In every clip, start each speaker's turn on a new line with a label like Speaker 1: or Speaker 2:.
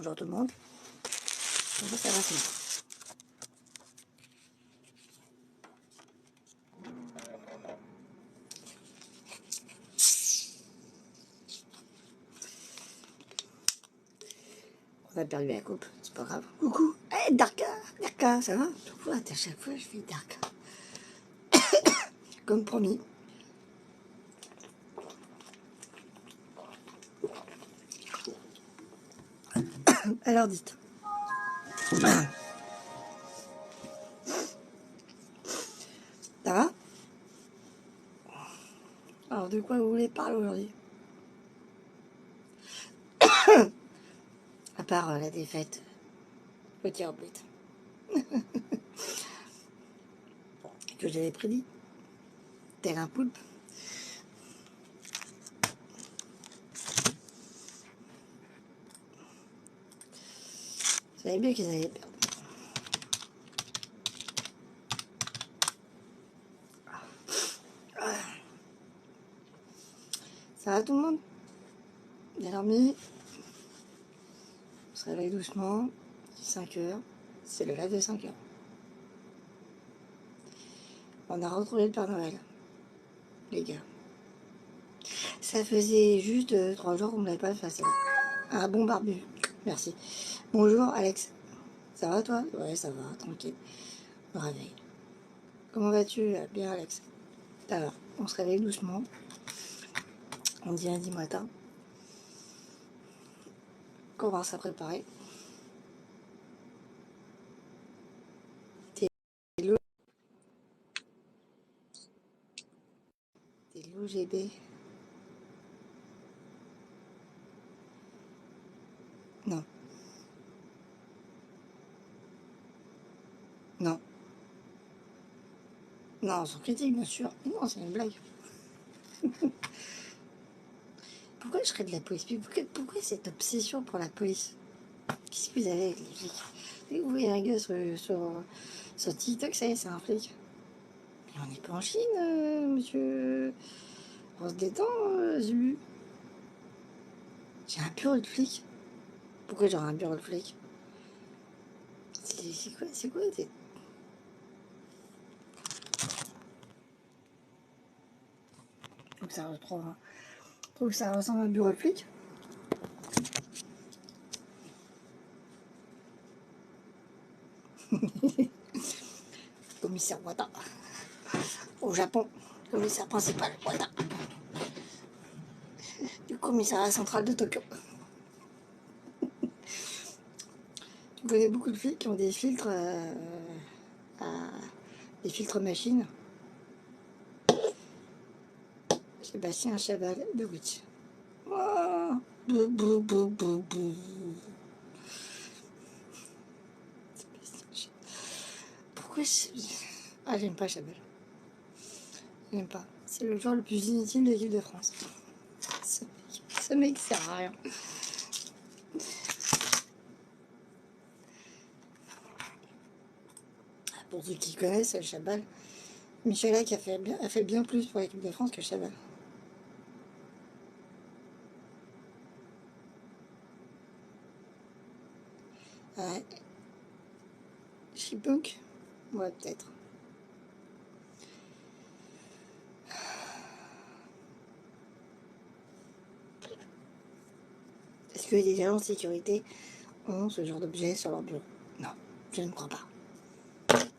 Speaker 1: genre de monde. Donc ça va, c'est bon. On a perdu la coupe, c'est pas grave. Coucou, hey, Darka, ça va? Pourquoi à chaque fois je fais Darka? Comme promis. Alors dites. Ça va? Alors de quoi vous voulez parler aujourd'hui? À part la défaite, petit arbitre, que j'avais prédit, tel un poulpe. Je savais bien qu'ils allaient perdre. Ça va tout le monde? Bien dormi? On se réveille doucement. 5 heures. C'est le live de 5 heures. On a retrouvé le Père Noël, les gars. Ça faisait juste 3 jours qu'on ne l'avait pas fait. Un bon barbu. Merci. Bonjour Alex. Ça va toi? Ouais, ça va, tranquille. On me réveille. Comment vas-tu? Bien Alex. Ça va. On se réveille doucement. On dit lundi matin. On commence à préparer. T'es l'OGB. Non. Non. Non, sans critique, bien sûr. Non, c'est une blague. Pourquoi je serais de la police? Pourquoi cette obsession pour la police? Qu'est-ce que vous avez avec les flics? Dès que vous voyez un gars sur TikTok, ça y est, c'est un flic. Mais on n'est pas en Chine, monsieur. On se détend, Zulu. J'ai un bureau de flic. Pourquoi j'aurais un bureau de flic? C'est quoi Faut que ça retrouve. Trouve que ça ressemble à un bureau de flic. Commissaire Wada. Au Japon, commissaire principal Wada. Du commissariat central de Tokyo. Vous connaissez beaucoup de flics qui ont des filtres, des filtres machines. Sébastien Chaval de Witch. Oh, bou, bou, bou, bou, bou. Pourquoi Ah, j'aime pas Chabal. J'aime pas. C'est le joueur le plus inutile de l'équipe de France. Ce mec sert à rien. Pour ceux qui connaissent Chabal, Michalak a fait bien plus pour l'équipe de France que Chabal. Ouais. Chipunk? Ouais, peut-être. Est-ce que les agents de sécurité ont ce genre d'objet sur leur bureau? Non, je ne crois pas.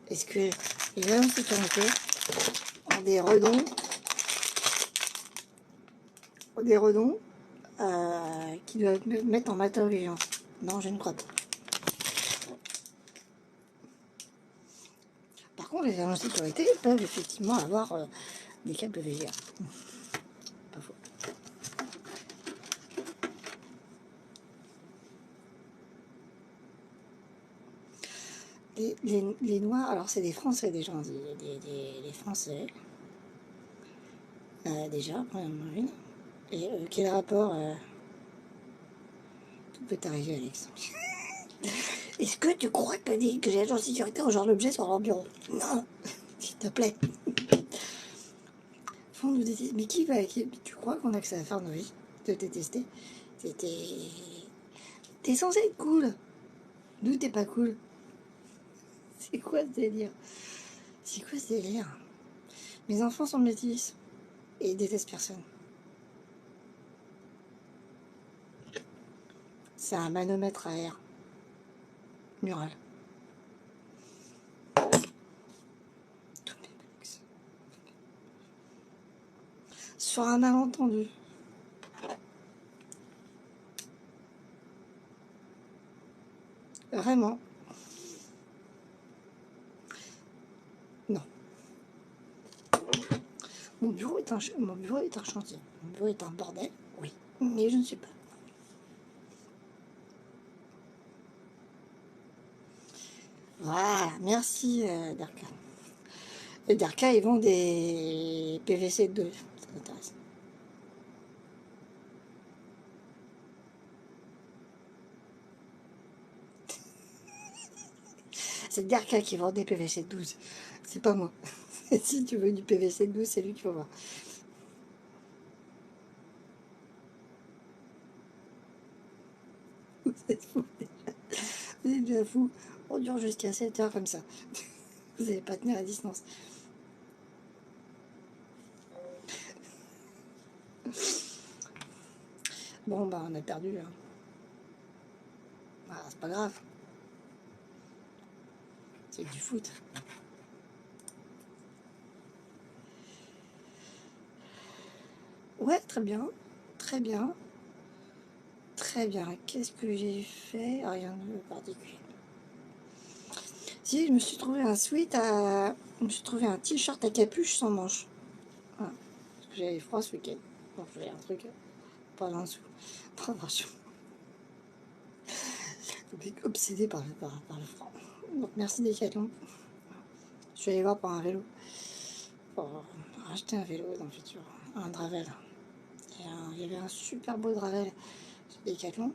Speaker 1: Est-ce que les agents de sécurité ont des redons qui doivent mettre en matovigilance? Non, je ne crois pas. Par contre, les agents de sécurité peuvent effectivement avoir des câbles VGA. Pas faux. Les Noirs, alors c'est des Français déjà, des Français. Déjà, premièrement une. Et quel rapport tout peut arriver, Alex? Est-ce que tu crois que les agents de sécurité ont genre l'objet sur leur bureau? Non, s'il te plaît. Faut nous détester. Mais tu crois qu'on a que ça à faire dans nos vies? De détester? C'était... T'es censé être cool. D'où t'es pas cool? C'est quoi ce délire? C'est quoi ce délire? Mes enfants sont métis et ils détestent personne. C'est un manomètre à air. Mural. Sur un malentendu. Vraiment. Non. Mon bureau est un chantier. Mon bureau est un bordel. Oui. Mais je ne suis pas. Voilà. Merci, Darka. Et Darka, ils vendent des PVC de. Ça m'intéresse. C'est Darka qui vend des PVC 12. C'est pas moi. Si tu veux du PVC 12, c'est lui qu'il faut voir. Vous êtes fou. Vous êtes bien fou. On dure jusqu'à 7 heures comme ça. Vous n'allez pas tenir à distance. Bon, bah, on a perdu. Hein. Ah, c'est pas grave. C'est du foot. Ouais, très bien. Très bien. Très bien. Qu'est-ce que j'ai fait? Rien de particulier. Si, je me suis trouvé un sweat à. Je me suis trouvé un t-shirt à capuche sans manche. Voilà. Parce que j'avais froid ce week-end. Bon, je voulais un truc pas en dessous. Pas attention. Je suis obsédée par le froid. Donc merci Decathlon. Je suis allée voir pour un vélo. Pour acheter un vélo dans le futur. Un Dravel. Et il y avait un super beau Dravel chez Decathlon.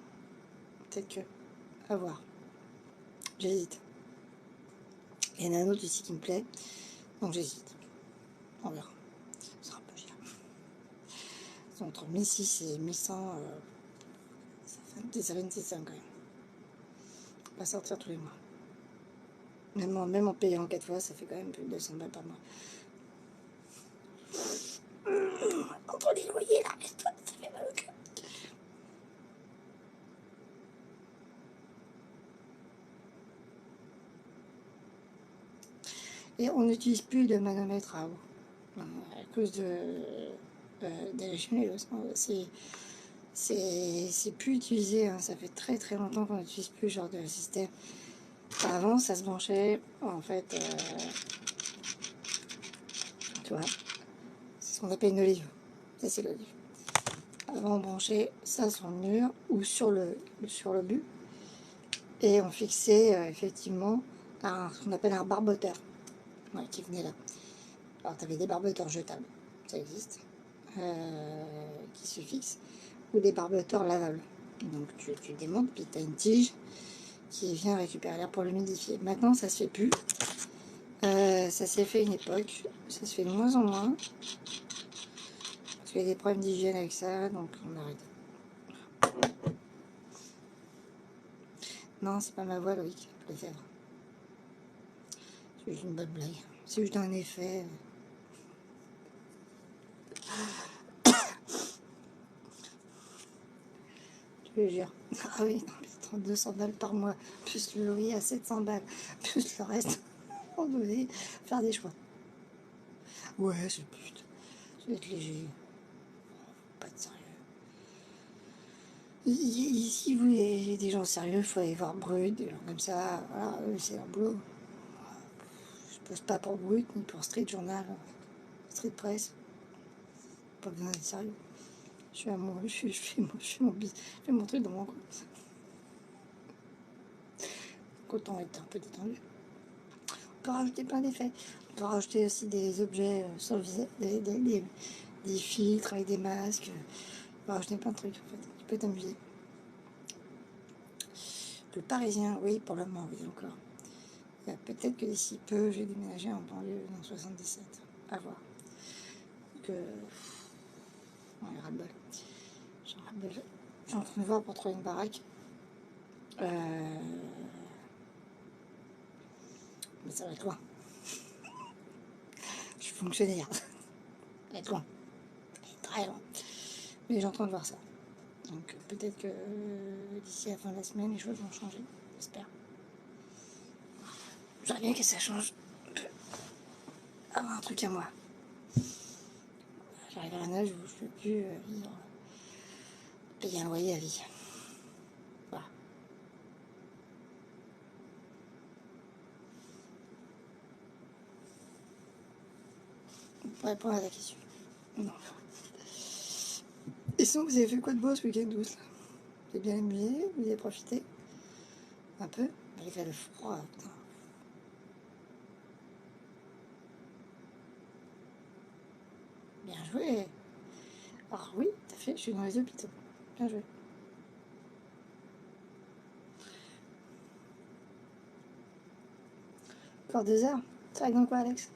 Speaker 1: Peut-être que. À voir. J'hésite. Il y en a un autre aussi qui me plaît. Donc j'hésite. On verra. Ce sera un peu cher. C'est entre 1600 et 1100. Ça fait une petite somme quand même. Pas sortir tous les mois. Même en payant 4 fois, ça fait quand même plus de 200 balles par mois. Entre les loyers là, ça fait mal au cœur. Et on n'utilise plus le manomètre à eau. À cause de la cheminée. C'est plus utilisé. Hein. Ça fait très très longtemps qu'on n'utilise plus ce genre de système. Avant, ça se branchait. En fait, tu vois, c'est ce qu'on appelle une olive. Ça, c'est l'olive. Avant, on branchait ça sur le mur ou sur le but. Et on fixait effectivement ce qu'on appelle un barboteur. Ouais, qui venait là. Alors, tu avais des barboteurs jetables. Ça existe. Qui se fixent. Ou des barboteurs lavables. Donc, tu démontes, puis tu as une tige qui vient récupérer l'air pour l'humidifier. Maintenant, ça se fait plus. Ça s'est fait une époque. Ça se fait de moins en moins. Parce qu'il y a des problèmes d'hygiène avec ça, donc on arrête. Non, c'est pas ma voix, Loïc Lefebvre. C'est juste une bonne blague. C'est juste un effet. Je te jure. Ah oui, non, 200 balles par mois, plus le loyer à 700 balles, plus le reste. On devait faire des choix. Ouais, c'est le but. Ça va être léger. Pas de sérieux. Ici, vous, les des gens sérieux, il faut aller voir Brut, des gens comme ça. Voilà, eux, c'est leur boulot. Je pose pas pour Brut, ni pour Street Journal, Street Press. Pas besoin d'être sérieux. Je fais mon truc dans mon coin. Autant être un peu détendu. On peut rajouter plein d'effets. On peut rajouter aussi des objets sur le visage, des filtres avec des masques. On peut rajouter plein de trucs en fait. Tu peux t'amuser. Le Parisien, oui, pour le moment, oui, encore. Peut-être que d'ici peu, je vais déménager en banlieue dans 77. À voir. Donc, on ras le bol. Je suis en train de voir pour trouver une baraque. Mais ça va être loin. Je suis fonctionnaire. Ça va être loin. Ça va être très loin. Mais j'ai en train de voir ça. Donc peut-être que d'ici la fin de la semaine, les choses vont changer. J'espère. J'aimerais bien que ça change. Avoir un truc à moi. J'arrive à un âge où je ne peux plus vivre, payer un loyer à vie. Voilà. Pour répondre à ta question. Non. Et sinon, vous avez fait quoi de beau ce week-end douce là? Vous avez bien amusé? Vous avez profité? Un peu? Il fait le froid, putain. Bien joué. Alors oui, t'as fait, je suis dans les hôpitaux. Bien joué. Encore 2 heures. Travaille dans quoi, Alex?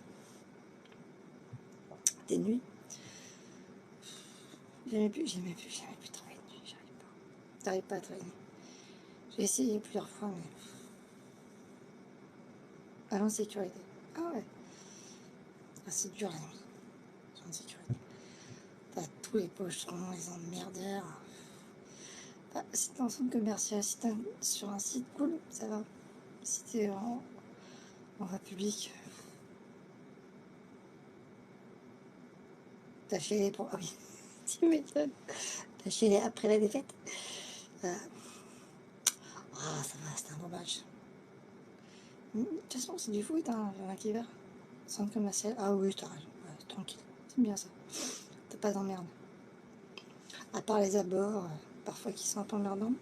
Speaker 1: Des nuits? J'aimais plus travailler de nuit, j'arrive pas. J'arrive pas à travailler de nuit. J'ai essayé plusieurs fois, mais à l'insécurité. Ah ouais. Ah, c'est dur la nuit. L'insécurité. T'as tous les pocherons, les emmerdeurs. Ah, si t'es en centre commercial, si t'es sur un site cool, ça va. Si t'es en voie publique, t'as chez les... Ah oui, tu m'étonnes. T'as chez les... Après la défaite. Ah, ça va, c'était un bon match. De toute façon, c'est du foot, hein, il y en a qui va. Centre commercial. Ah oui, t'as raison. Ouais, tranquille. C'est bien ça. T'as pas d'emmerde. À part les abords, parfois qui sont un peu emmerdants.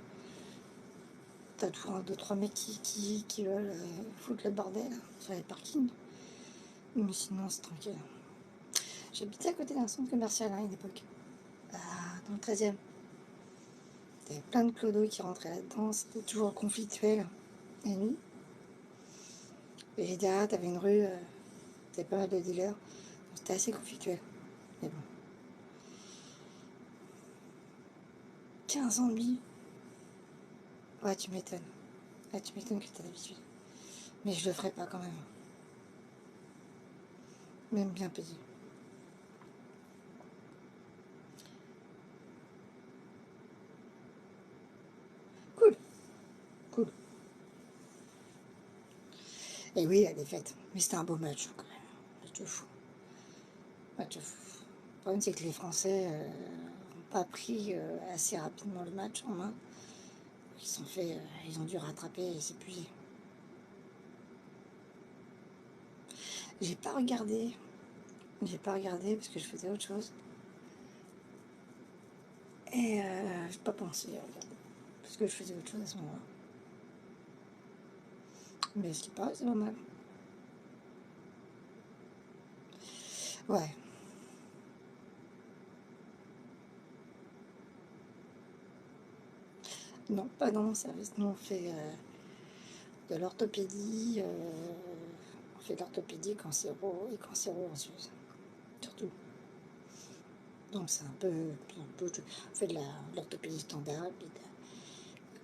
Speaker 1: T'as toujours 2-3 mecs qui veulent foutre le bordel sur les parkings. Mais sinon, c'est tranquille. J'habitais à côté d'un centre commercial à une époque. Dans le 13e. T'avais plein de clodos qui rentraient là-dedans. C'était toujours conflictuel. La nuit. Et derrière, t'avais une rue. T'avais pas mal de dealers. Donc, c'était assez conflictuel. Mais bon. 15 ans de vie. Ouais, tu m'étonnes. Ouais, tu m'étonnes que t'as l'habitude. Mais je le ferai pas quand même. Même bien payé. Cool. Cool. Et oui, la défaite. Mais c'était un beau match quand même. Match de fou. Match de fou. Le problème, c'est que les Français n'ont pas pris assez rapidement le match en main. Ils ont dû rattraper et s'épuiser. J'ai pas regardé. J'ai pas regardé parce que je faisais autre chose. Et j'ai pas pensé à regarder. Parce que je faisais autre chose à ce moment-là. Mais ce qui paraît, c'est pas mal. Ouais. Non, pas dans mon service. Nous, on fait de l'orthopédie. On fait de l'orthopédie cancéro et cancéro-osseuse. Surtout. Donc c'est un peu on fait de l'orthopédie standard,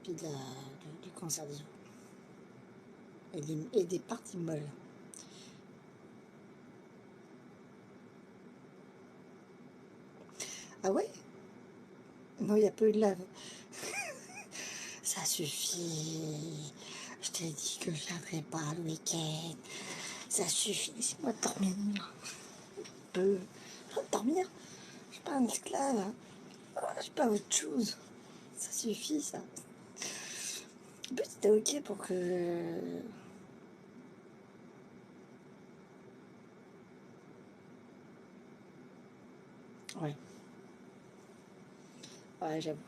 Speaker 1: puis du cancer des os. Et des parties molles. Ah ouais? Non, il n'y a pas eu de lave. Ça suffit. Je t'ai dit que je viendrai pas le week-end. Ça suffit. Laissez-moi dormir. Un peu. Je vais dormir. Je suis pas un esclave. Je suis pas autre chose. Ça suffit, ça. En plus, c'était ok pour que... Ouais. Ouais, j'avoue.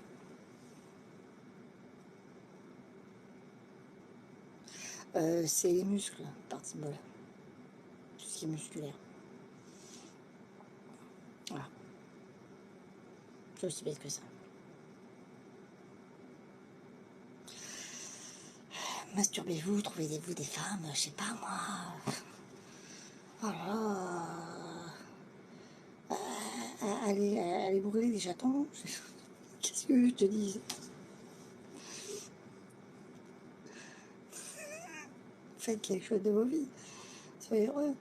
Speaker 1: C'est les muscles, partie molle. Tout ce qui est musculaire. Voilà. C'est aussi bête que ça. Masturbez-vous, trouvez-vous des femmes, je sais pas moi. Oh là là. Allez brûler des chatons. Qu'est-ce que je te dis? Faites quelque chose de vos vies. Soyez heureux.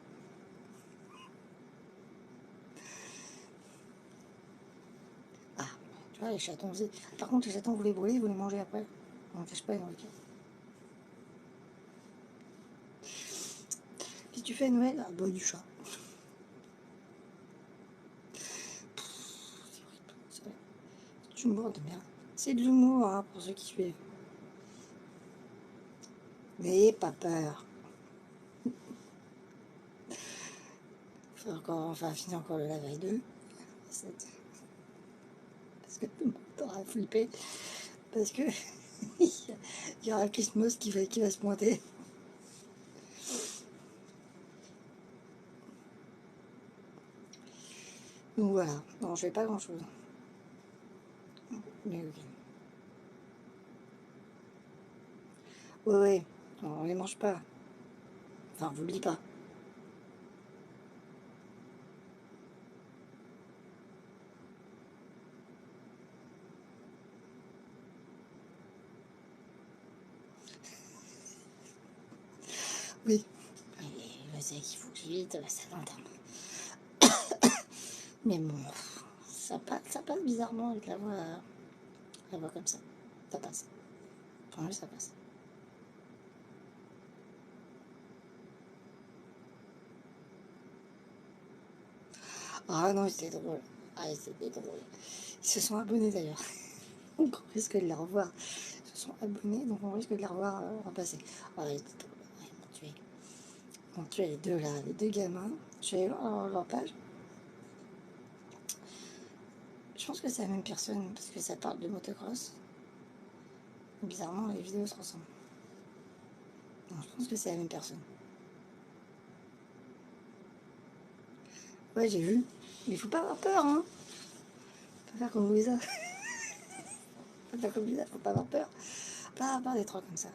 Speaker 1: Ah, tu vois, les chatons aussi. Par contre, les chatons, vous les brûlez, vous les mangez après. On ne cache pas les nourritures. Qu'est-ce que tu fais Noël? Ah, bah, du chat. C'est humour de merde. C'est de l'humour, hein, pour ceux qui suivent. N'ayez pas peur. Enfin, finir encore le lave 2. Parce que tout le monde aura flippé. Parce que il y aura Christmas qui va se pointer. Donc voilà. Non, je fais pas grand chose. Mais ok. Ouais, ouais. On les mange pas. Enfin, vous pas. Oui. Je sais qu'il faut que j'évite la salle d'interne. Mais bon, ça passe bizarrement avec la voix comme ça. Ça passe. Enfin, oui, ça passe. Ah non, c'était drôle. Ah, c'était drôle. Ils se sont abonnés d'ailleurs. Donc on risque de les revoir. Ils se sont abonnés, donc on risque de les revoir repasser. Ah, ils m'ont tué. Ils m'ont tué les deux là, les deux gamins. Je suis allée voir leur page. Je pense que c'est la même personne parce que ça parle de motocross. Bizarrement, les vidéos se ressemblent. Non, je pense que c'est la même personne. Ouais, j'ai vu. Mais il faut pas avoir peur, hein. Faut pas faire comme Louisa. Faut pas faire comme Louisa, faut pas avoir peur. Pas avoir peur des trucs comme ça.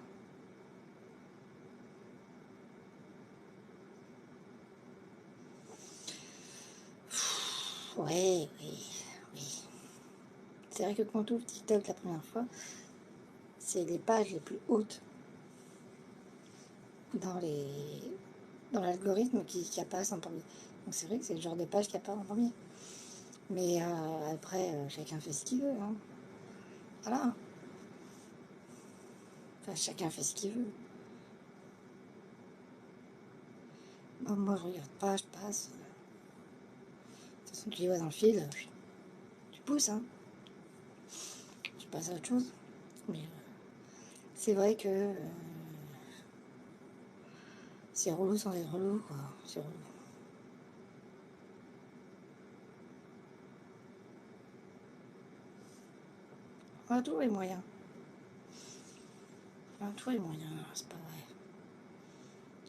Speaker 1: Ouais, oui, oui. C'est vrai que quand on ouvre TikTok la première fois, c'est les pages les plus hautes dans les dans l'algorithme qui apparaissent en premier. Donc c'est vrai que c'est le genre de page qui apparaît en premier. Mais après, chacun fait ce qu'il veut. Hein. Voilà. Enfin, chacun fait ce qu'il veut. Bon, moi, je regarde pas, je passe. De toute façon, tu les vois dans le fil, tu pousses. Hein. Je passe à autre chose. Mais c'est vrai que c'est relou sans être relou, quoi. C'est relou. On a tous les moyens. On a tous les moyens, c'est pas vrai.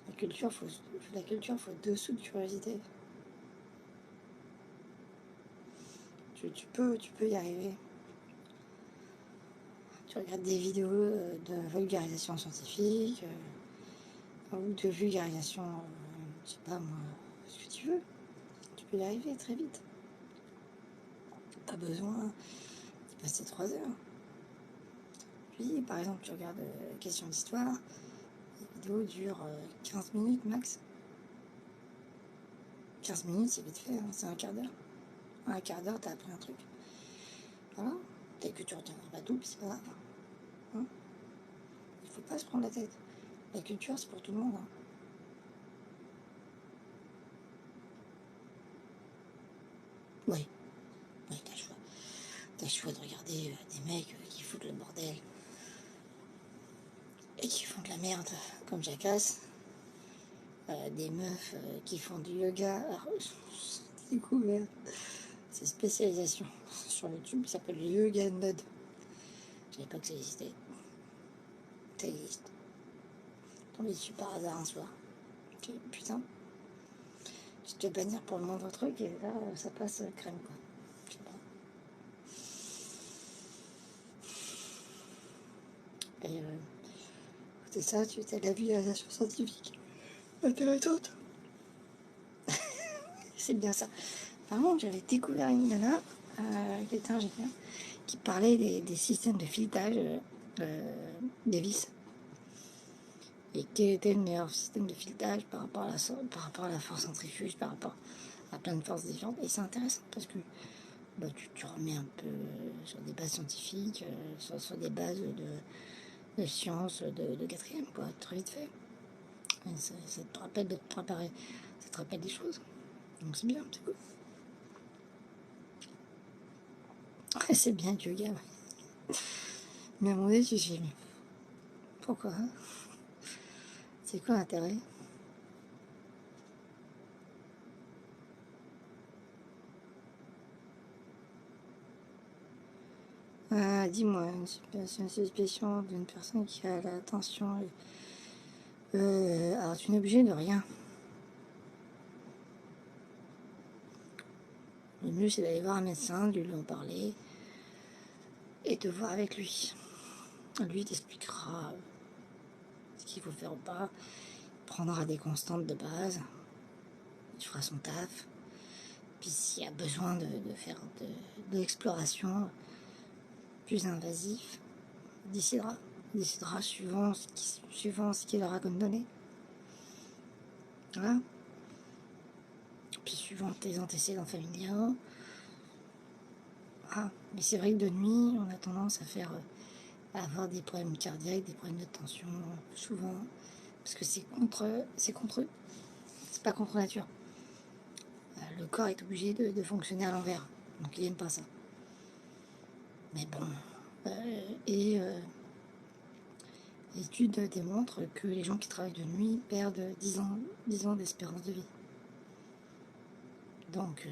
Speaker 1: La culture, faut dessous de curiosité. Tu peux y arriver. Tu regardes des vidéos de vulgarisation scientifique ou de vulgarisation, je sais pas moi, ce que tu veux. Tu peux y arriver très vite. Pas besoin d'y passer 3 heures. Puis, par exemple, tu regardes question d'histoire, les vidéos durent 15 minutes max. 15 minutes, c'est vite fait, hein, c'est un quart d'heure. En un quart d'heure, t'as appris un truc. Voilà. Peut-être que tu retiendras pas tout, puis c'est pas grave. Hein. Il faut pas se prendre la tête. La culture, c'est pour tout le monde. Hein. Oui, oui, t'as le choix. T'as le choix de regarder des mecs qui foutent le bordel et qui font de la merde, comme Jackass. Des meufs qui font du yoga. Alors, j'ai découvert ces spécialisations sur YouTube qui s'appelle le Yoga Node. Je savais pas que ça existait. Ça existe. Tombé dessus par hasard un soir. J'ai dit, putain, je te bannir pour le moindre truc et là ça passe crème quoi. Je sais pas. Et c'est ça, tu as la vulgarisation scientifique intéressante. C'est bien ça. Par contre, j'avais découvert une nana qui était ingénieure qui parlait des systèmes de filetage des vis. Et quel était le meilleur système de filetage par rapport à la force centrifuge, par rapport à plein de forces différentes. Et c'est intéressant parce que bah, tu remets un peu sur des bases scientifiques, sur des bases de sciences de quatrième, quoi, très vite fait. Et ça te rappelle de te préparer, ça te rappelle des choses. Donc c'est bien, c'est cool. Ouais, c'est bien le yoga, ouais. Mais à un moment donné, tu te dis, mais pourquoi hein? C'est quoi l'intérêt? Dis-moi, une suspicion d'une personne qui a la tension. Alors, tu n'es obligé de rien. Le mieux, c'est d'aller voir un médecin, de lui en parler et de voir avec lui. Lui t'expliquera ce qu'il faut faire ou pas, il prendra des constantes de base, il fera son taf. Puis s'il y a besoin de faire de l'exploration plus invasive, il décidera suivant ce qu'il aura comme données. Voilà. Puis suivant tes antécédents familiaux. Ah, mais c'est vrai que de nuit, on a tendance à avoir des problèmes cardiaques, des problèmes de tension, souvent, parce que c'est pas contre nature. Le corps est obligé de fonctionner à l'envers, donc il n'aime pas ça. Mais bon, l'étude démontre que les gens qui travaillent de nuit perdent 10 ans d'espérance de vie. Donc,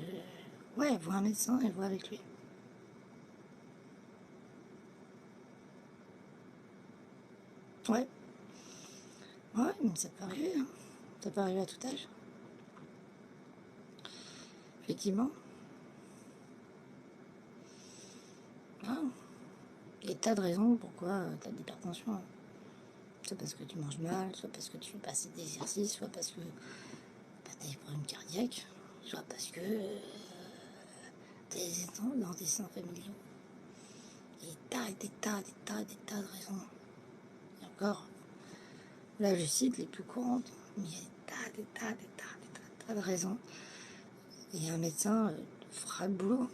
Speaker 1: ouais, vois un médecin et vois avec lui. Ouais, ouais, mais ça peut arriver, hein. Ça peut arriver à tout âge. Effectivement. Ah, il y a des tas de raisons pourquoi tu as de l'hypertension. Soit parce que tu manges mal, soit parce que tu fais pas assez d'exercice, soit parce que tu as des problèmes cardiaques, soit parce que tu es dans des seins familiaux. Il y a des tas de raisons. Et encore, là je cite les plus courantes, mais il y a des tas de raisons. Et un médecin fera le boulot.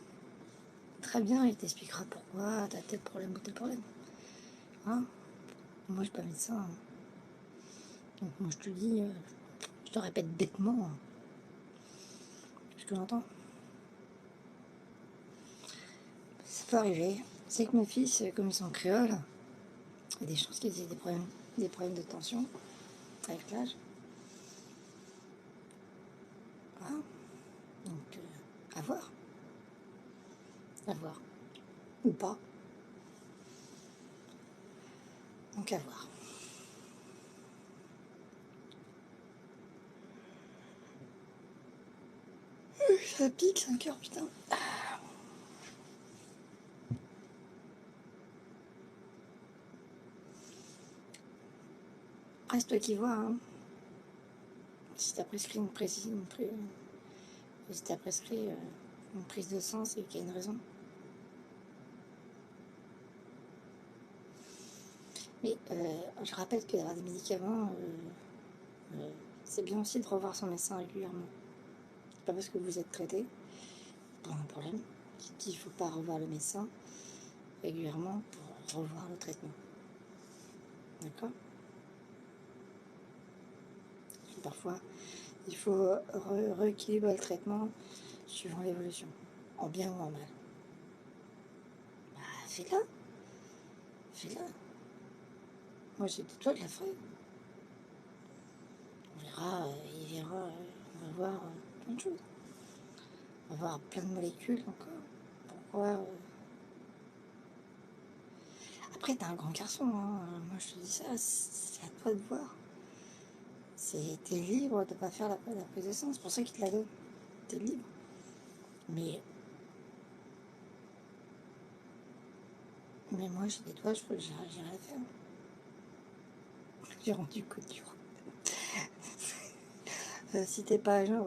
Speaker 1: Très bien, il t'expliquera pourquoi tu as tel problème ou tel problème. Hein, moi je suis pas médecin. Hein. Donc moi je te dis, je te répète bêtement ce que j'entends. Ça peut arriver. C'est que mes fils, comme ils sont créoles, il y a des chances qu'ils aient des problèmes de tension avec l'âge. Voilà. Donc, à voir. À voir. Ou pas. Donc, à voir. Ça pique 5 heures, putain. Après, c'est toi qui vois. Hein. Si t'as prescrit si t'as prescrit une prise de sang, c'est qu'il y a une raison. Mais je rappelle que d'avoir des médicaments, c'est bien aussi de revoir son médecin régulièrement. C'est pas parce que vous êtes traité pour un problème qu'il ne faut pas revoir le médecin régulièrement pour revoir le traitement. D'accord? Et parfois, il faut rééquilibrer le traitement suivant l'évolution, en bien ou en mal. Bah, fais-la. Fais-la. Moi, j'ai dit, toi, je la ferai. On verra, il verra, on va voir plein de choses. On va voir plein de molécules encore. Pourquoi Après, t'es un grand garçon, hein. Moi je te dis ça, c'est à toi de voir. T'es libre de ne pas faire la prise de sang, c'est pour ça qu'il te la donne. T'es libre. Mais moi j'ai des doigts, j'irai la faire. J'ai rendu couture. Si t'es pas agent,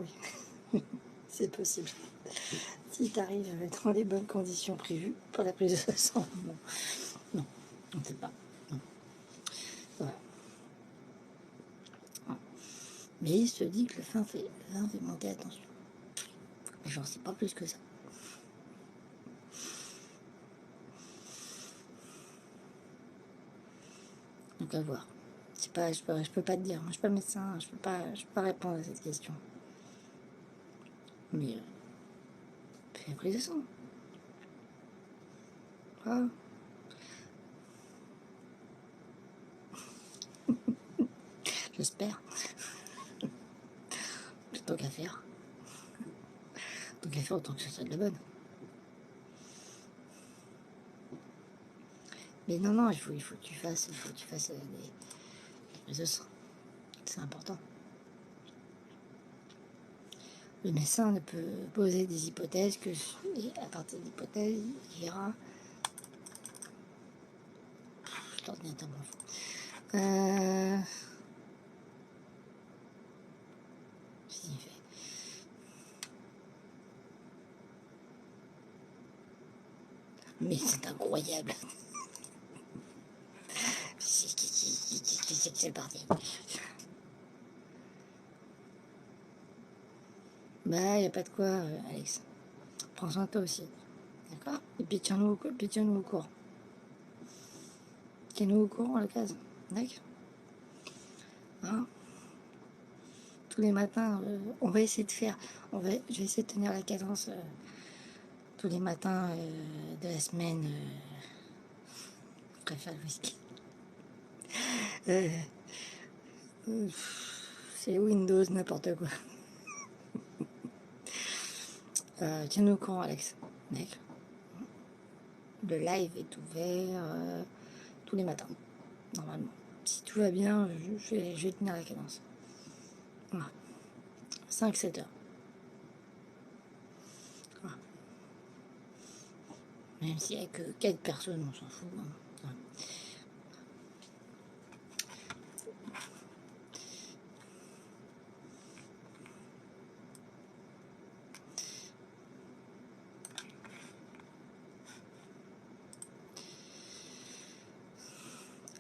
Speaker 1: oui, c'est possible. Si t'arrives dans les bonnes conditions prévues pour la prise de sang, non, on ne fait pas. Non. Voilà. Mais il se dit que le vin fait monter la tension. Mais j'en sais pas plus que ça. Donc à voir. Pas, je peux pas te dire. Moi, je suis pas médecin. Je peux pas répondre à cette question. Mais fais une prise de sang. Voilà. J'espère. Tant qu'à faire. Tant qu'à faire, autant que ça soit de la bonne. Mais non, il faut que tu fasses, des prises de sang. C'est important. Le médecin ne peut poser des hypothèses que, et à partir de l'hypothèse, il ira. L'ordinateur m'en fout. Qu'est-ce qu'il fait? Mais c'est incroyable. C'est parti. Bah, y a pas de quoi, Alex. Prends soin de toi aussi. D'accord? Et puis tiens-nous au courant. Tiens-nous au courant à la case. D'accord? Hein? Tous les matins, on va essayer de faire. Je vais essayer de tenir la cadence tous les matins de la semaine. Je préfère le whisky. Euh, c'est Windows, n'importe quoi. Tiens-nous au courant, Alex. D'accord? Le live est ouvert tous les matins, normalement. Si tout va bien, je vais tenir la cadence. Voilà. 5-7 heures. Voilà. Même s'il n'y a que 4 personnes, on s'en fout. Hein. Voilà.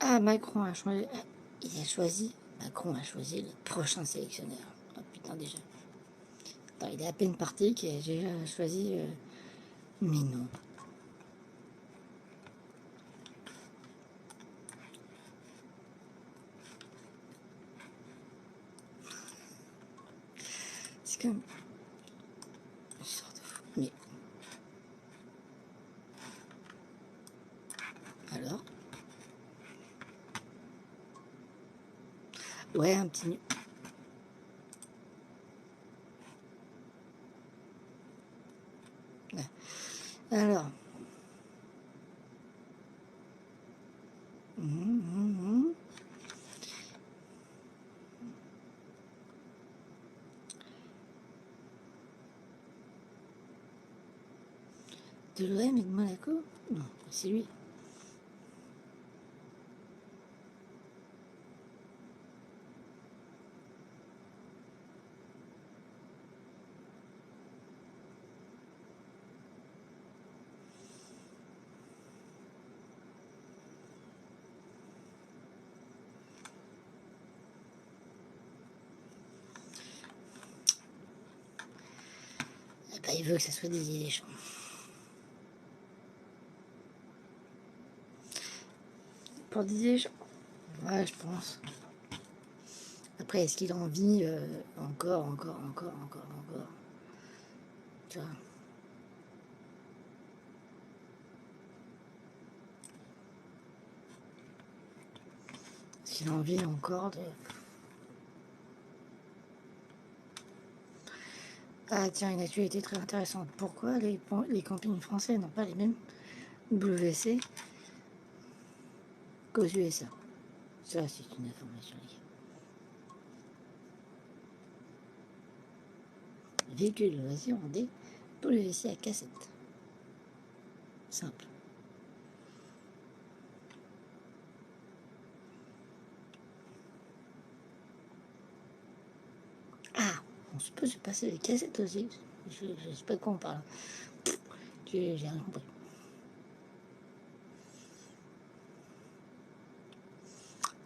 Speaker 1: Ah, Macron a choisi. Macron a choisi le prochain sélectionneur. Oh putain, déjà. Attends, il est à peine parti qu'il a déjà choisi. Mais non. C'est comme une sorte de fou. Mais alors? Ouais, un petit. Ouais. Alors. De l'OM et de Monaco? Non, c'est lui. Eh ben, il veut que ça soit Didier Deschamps. Pour Didier Deschamps? Ouais, je pense. Après, est-ce qu'il a envie encore? Tu vois? Est-ce qu'il a envie encore de... Ah tiens, une actualité très intéressante. Pourquoi les campings français n'ont pas les mêmes WC qu'aux USA? Ça, c'est une information. Véhicule loisir en D, WC à cassette. Simple. Ah, on se peut se passer des cassettes aussi. Je sais pas de quoi on parle. J'ai rien compris.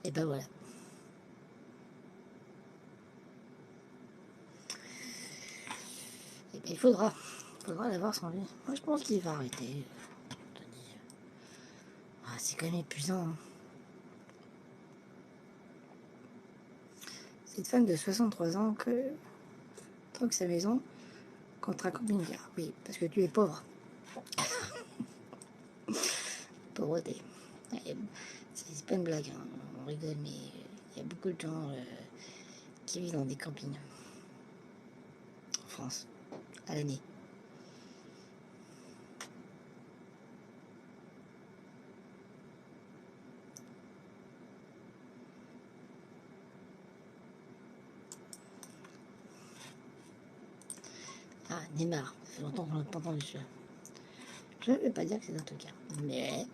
Speaker 1: Et ben voilà. ben, il faudra l'avoir sans lui. Moi, je pense qu'il va arrêter. Tony. Ah, c'est quand même épuisant. Hein. Cette femme de 63 ans que troque sa maison contre un camping-car. Oui, parce que tu es pauvre. Pauvreté. Ouais, c'est pas une blague, hein. On rigole, mais il y a beaucoup de gens qui vivent dans des campings en France, à l'année. Ah, Neymar, ça fait longtemps qu'on l'a pas entendu celui-là. Je ne vais pas dire que c'est un tocard, mais...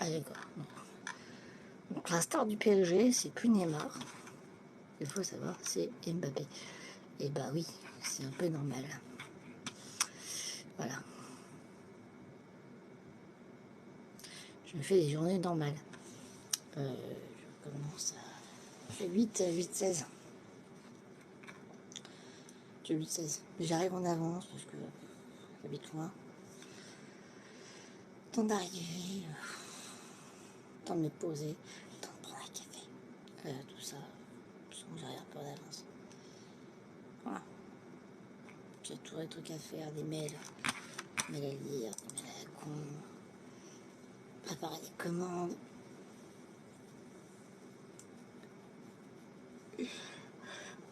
Speaker 1: Ah d'accord. Donc la star du PSG, c'est plus Neymar. Il faut savoir, c'est Mbappé. Et bah oui, c'est un peu normal. Voilà. Je me fais des journées normales. Je commence à... Je fais 8-16. Je 8-16. Mais j'arrive en avance parce que j'habite loin. Temps d'arriver, temps de me poser, temps de prendre un café. Tout ça, sinon j'arrive un peu en avance. Voilà. J'ai toujours des trucs à faire, des mails à lire, des mails à la con, préparer des commandes.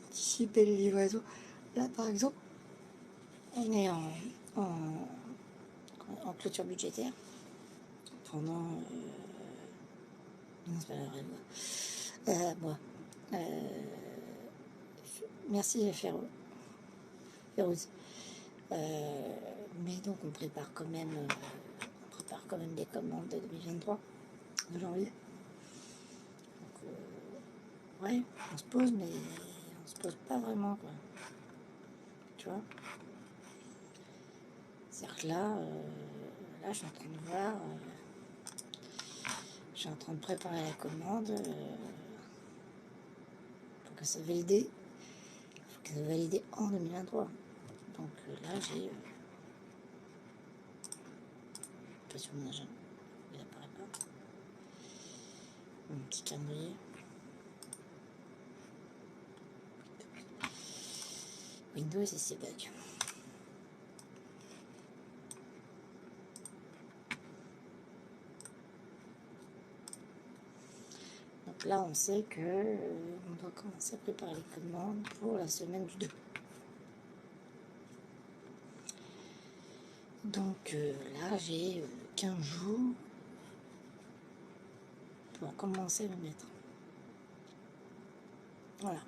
Speaker 1: Anticiper les livraisons. Là, par exemple, on est en clôture budgétaire pendant... non, c'est pas vrai, moi. Merci, Férouz. Mais donc, on prépare quand même les commandes de 2023, de janvier. Donc, ouais, on se pose, mais on se pose pas vraiment, quoi. Tu vois? C'est-à-dire que là, je suis en train de voir, je suis en train de préparer la commande. Faut que ça valide. Faut que ça valide en 2023. Donc là, j'ai pas sur mon agenda, il apparaît pas. Mon petit calendrier. Windows et ses bugs. Donc là, on sait que on doit commencer à préparer les commandes pour la semaine du 2. Donc là, j'ai 15 jours pour commencer à me mettre. Voilà.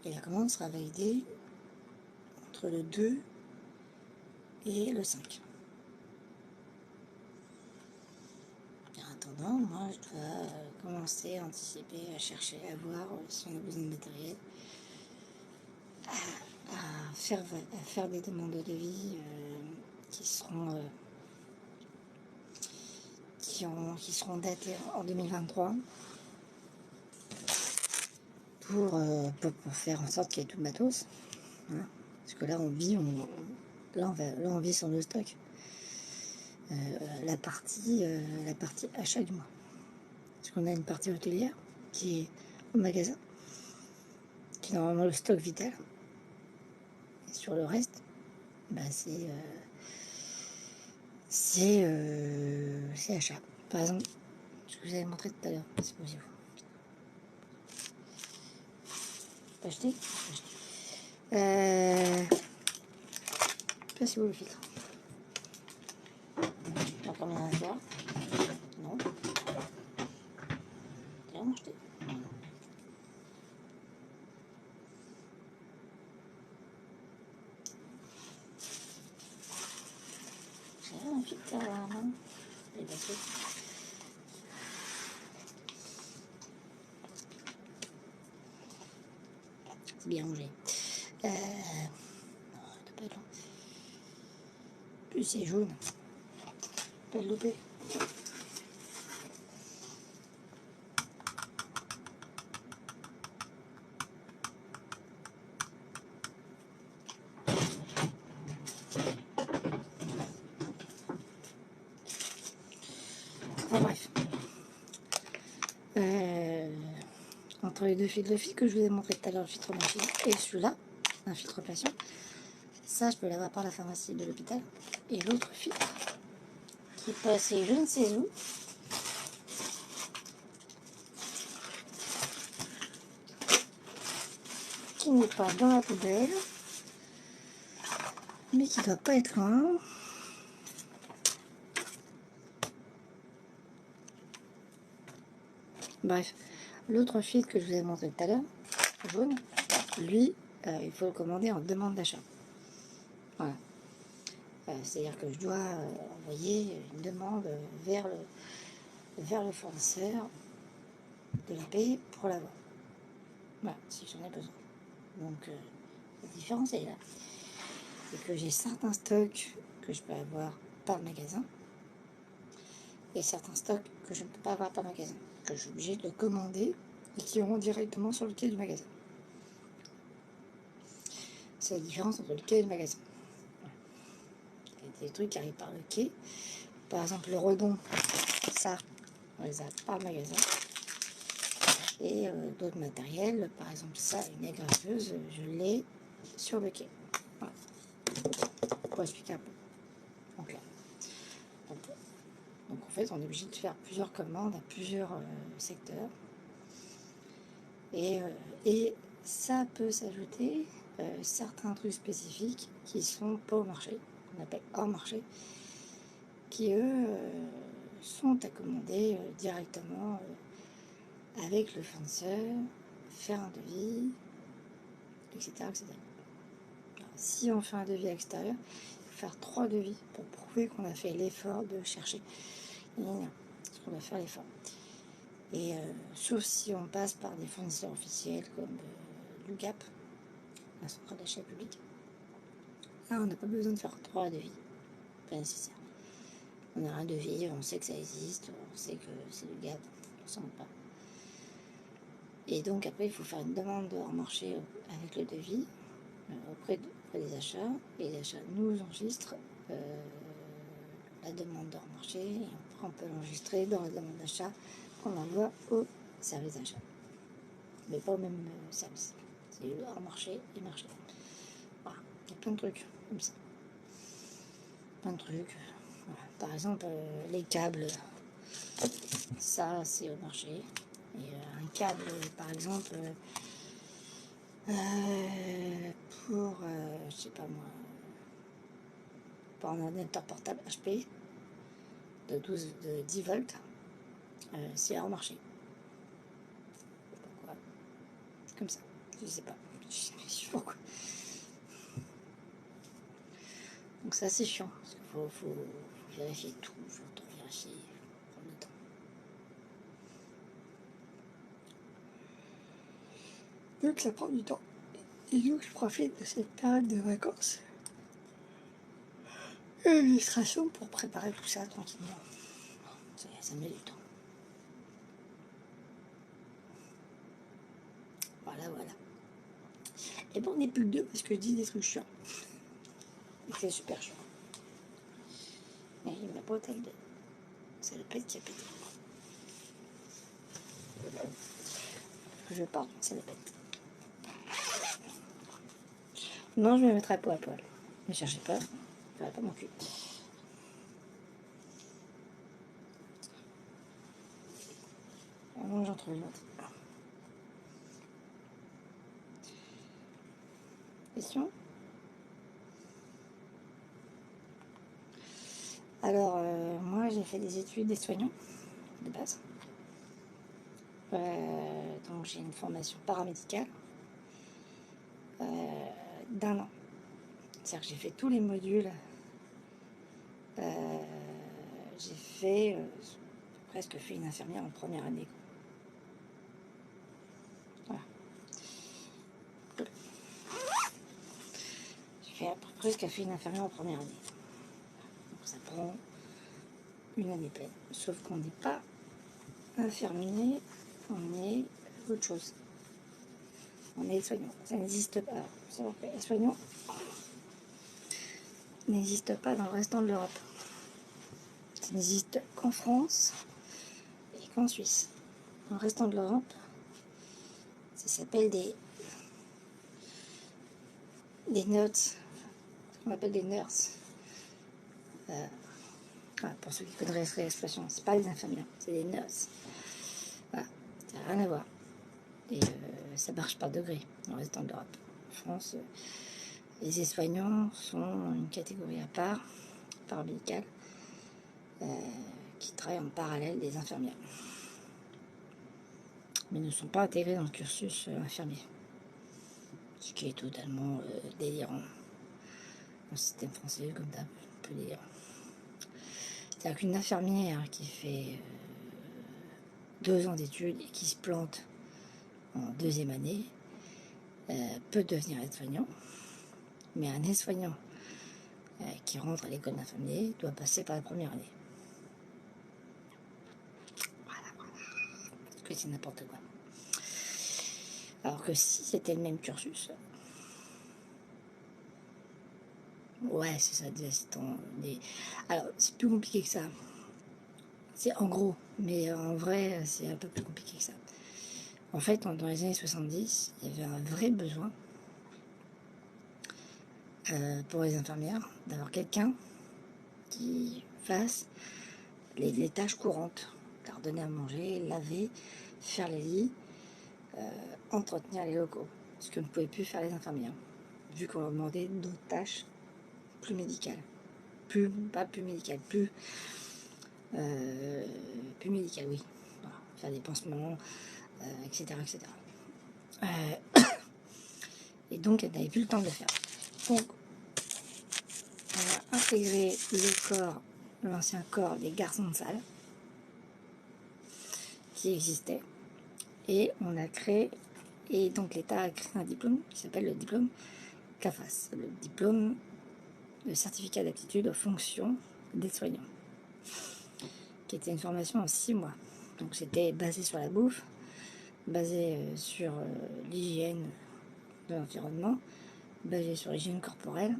Speaker 1: Et la commande sera validée entre le 2 et le 5. En attendant, moi, je dois commencer à anticiper, à chercher, à voir si on a besoin de matériel, à faire des demandes de devis qui seront datées en 2023 pour faire en sorte qu'il y ait tout le matos. Hein. Parce que là, on vit sur le stock. La partie achat du mois. Parce qu'on a une partie hôtelière qui est au magasin, qui est normalement le stock vital. Et sur le reste, bah, c'est achat. Par exemple, ce que je vous avais montré tout à l'heure, c'est possible. Pas acheté. Je sais pas si vous le filtre. J'en prends bien un soir. Non. T'as rien acheté. magnifique à la main. Et bien sûr. C'est bien rangé. Non, t'as pas de long. Plus c'est jaune. Pas de loupé. Enfin bref. Entre les deux filtres, le filtre que je vous ai montré tout à l'heure, le filtre machine, et celui-là, un filtre patient, ça je peux l'avoir par la pharmacie de l'hôpital. Et l'autre filtre, qui est passé je ne sais où, qui n'est pas dans la poubelle, mais qui doit pas être loin. Bref, l'autre filtre que je vous ai montré tout à l'heure, jaune, lui, il faut le commander en demande d'achat. Voilà. C'est-à-dire que je dois envoyer une demande vers le fournisseur de la payer pour l'avoir. Voilà, si j'en ai besoin. Donc, la différence est là. C'est que j'ai certains stocks que je peux avoir par magasin et certains stocks que je ne peux pas avoir par magasin, que je suis obligée de commander et qui iront directement sur le quai du magasin. C'est la différence entre le quai et le magasin. Il y a des trucs qui arrivent par le quai. Par exemple, le redon, ça, on les a par le magasin. Et d'autres matériels, par exemple ça, une agrafeuse, je l'ai sur le quai. Voilà. Pour expliquer un peu. Donc là. Donc en fait, on est obligé de faire plusieurs commandes à plusieurs secteurs. Et ça peut s'ajouter certains trucs spécifiques qui sont pas au marché, qu'on appelle hors marché, qui eux sont à commander directement avec le fournisseur, faire un devis, etc. etc. Alors, si on fait un devis à l'extérieur, il faut faire 3 devis pour prouver qu'on a fait l'effort de chercher. Parce qu'on doit faire l'effort. Et sauf si on passe par des fournisseurs officiels comme l'UGAP, la centrale d'achat public. Là, on n'a pas besoin de faire 3 devis. Pas nécessaire. On a un devis, on sait que ça existe, on sait que c'est l'UGAP, on s'en pas. Et donc après, il faut faire une demande hors marché avec le devis auprès des achats. Et les achats nous enregistrent la demande hors marché. Et après, on peut l'enregistrer dans la demande d'achat qu'on envoie au service d'achat. Mais pas au même service. C'est hors marché et marché. Voilà. Il y a plein de trucs comme ça. Plein de trucs. Voilà. Par exemple, les câbles, ça c'est au marché. Et un câble, par exemple, pour, je sais pas moi, pour un ordinateur portable HP de 10 volts, c'est hors marché. Pourquoi? C'est comme ça. Je sais pas. Je sais pas pourquoi. Donc ça c'est chiant, parce qu'il faut vérifier tout, il faut tout vérifier, prendre le temps. Donc ça prend du temps. Et donc je profite de cette période de vacances et l'illustration pour préparer tout ça tranquillement. Ça met du temps. Voilà, voilà. Et bon, on n'est plus que deux parce que je dis des trucs chiants. Et c'est super chiant. Mais il m'a pas ôté le deux. C'est le pet qui a pété. Je pars, c'est le pet. Non, je me mettrai peau à poil. Ne cherchez pas, ça va pas mon cul. Ah non, j'en trouve une autre. Question? Alors, moi, j'ai fait des études d'aide-soignant de base. Donc, j'ai une formation paramédicale d'1 an. C'est-à-dire que j'ai fait tous les modules j'ai fait presque fait une infirmière en première année. Voilà. Presque fait une infirmière en première année. Donc ça prend une année pleine. Sauf qu'on n'est pas infirmier, on est autre chose. On est soignant. Ça n'existe pas. Savoir que les soignants n'existe pas dans le restant de l'Europe. Ça n'existe qu'en France et qu'en Suisse. Dans le restant de l'Europe, ça s'appelle des nurses. On appelle des nurses. Voilà, pour ceux qui connaissent l'expression, c'est pas des infirmières, c'est des nurses. Voilà, ça n'a rien à voir. Et ça marche par degrés dans le restant de l'Europe. En France, les aides-soignants sont une catégorie à part médicale, qui travaillent en parallèle des infirmières. Mais ne sont pas intégrés dans le cursus infirmier. Ce qui est totalement délirant. Dans le système français, comme d'hab, un peu délirant. C'est-à-dire qu'une infirmière qui fait 2 ans d'études et qui se plante en 2e année peut devenir aide-soignant, mais un aide-soignant qui rentre à l'école d'infirmier doit passer par la première année. Voilà. Parce que c'est n'importe quoi. Alors que si c'était le même cursus, ouais, c'est ça, des assistants. Alors, c'est plus compliqué que ça. C'est en gros, mais en vrai, c'est un peu plus compliqué que ça. En fait, dans les années 70, il y avait un vrai besoin pour les infirmières d'avoir quelqu'un qui fasse les tâches courantes. Leur donner à manger, laver, faire les lits, entretenir les locaux. Ce que ne pouvaient plus faire les infirmières, vu qu'on leur demandait d'autres tâches plus médicales. Pas plus médicales, plus médicales, oui. Voilà, faire des pansements, etc. etc. Et donc, elle n'avait plus le temps de le faire. Donc, on a intégré l'ancien corps des garçons de salle qui existait, et on a créé, et donc l'État a créé un diplôme qui s'appelle le diplôme CAFAS, le diplôme de certificat d'aptitude aux fonctions des soignants, qui était une formation en 6 mois. Donc c'était basé sur la bouffe, basé sur l'hygiène de l'environnement, basé sur l'hygiène corporelle,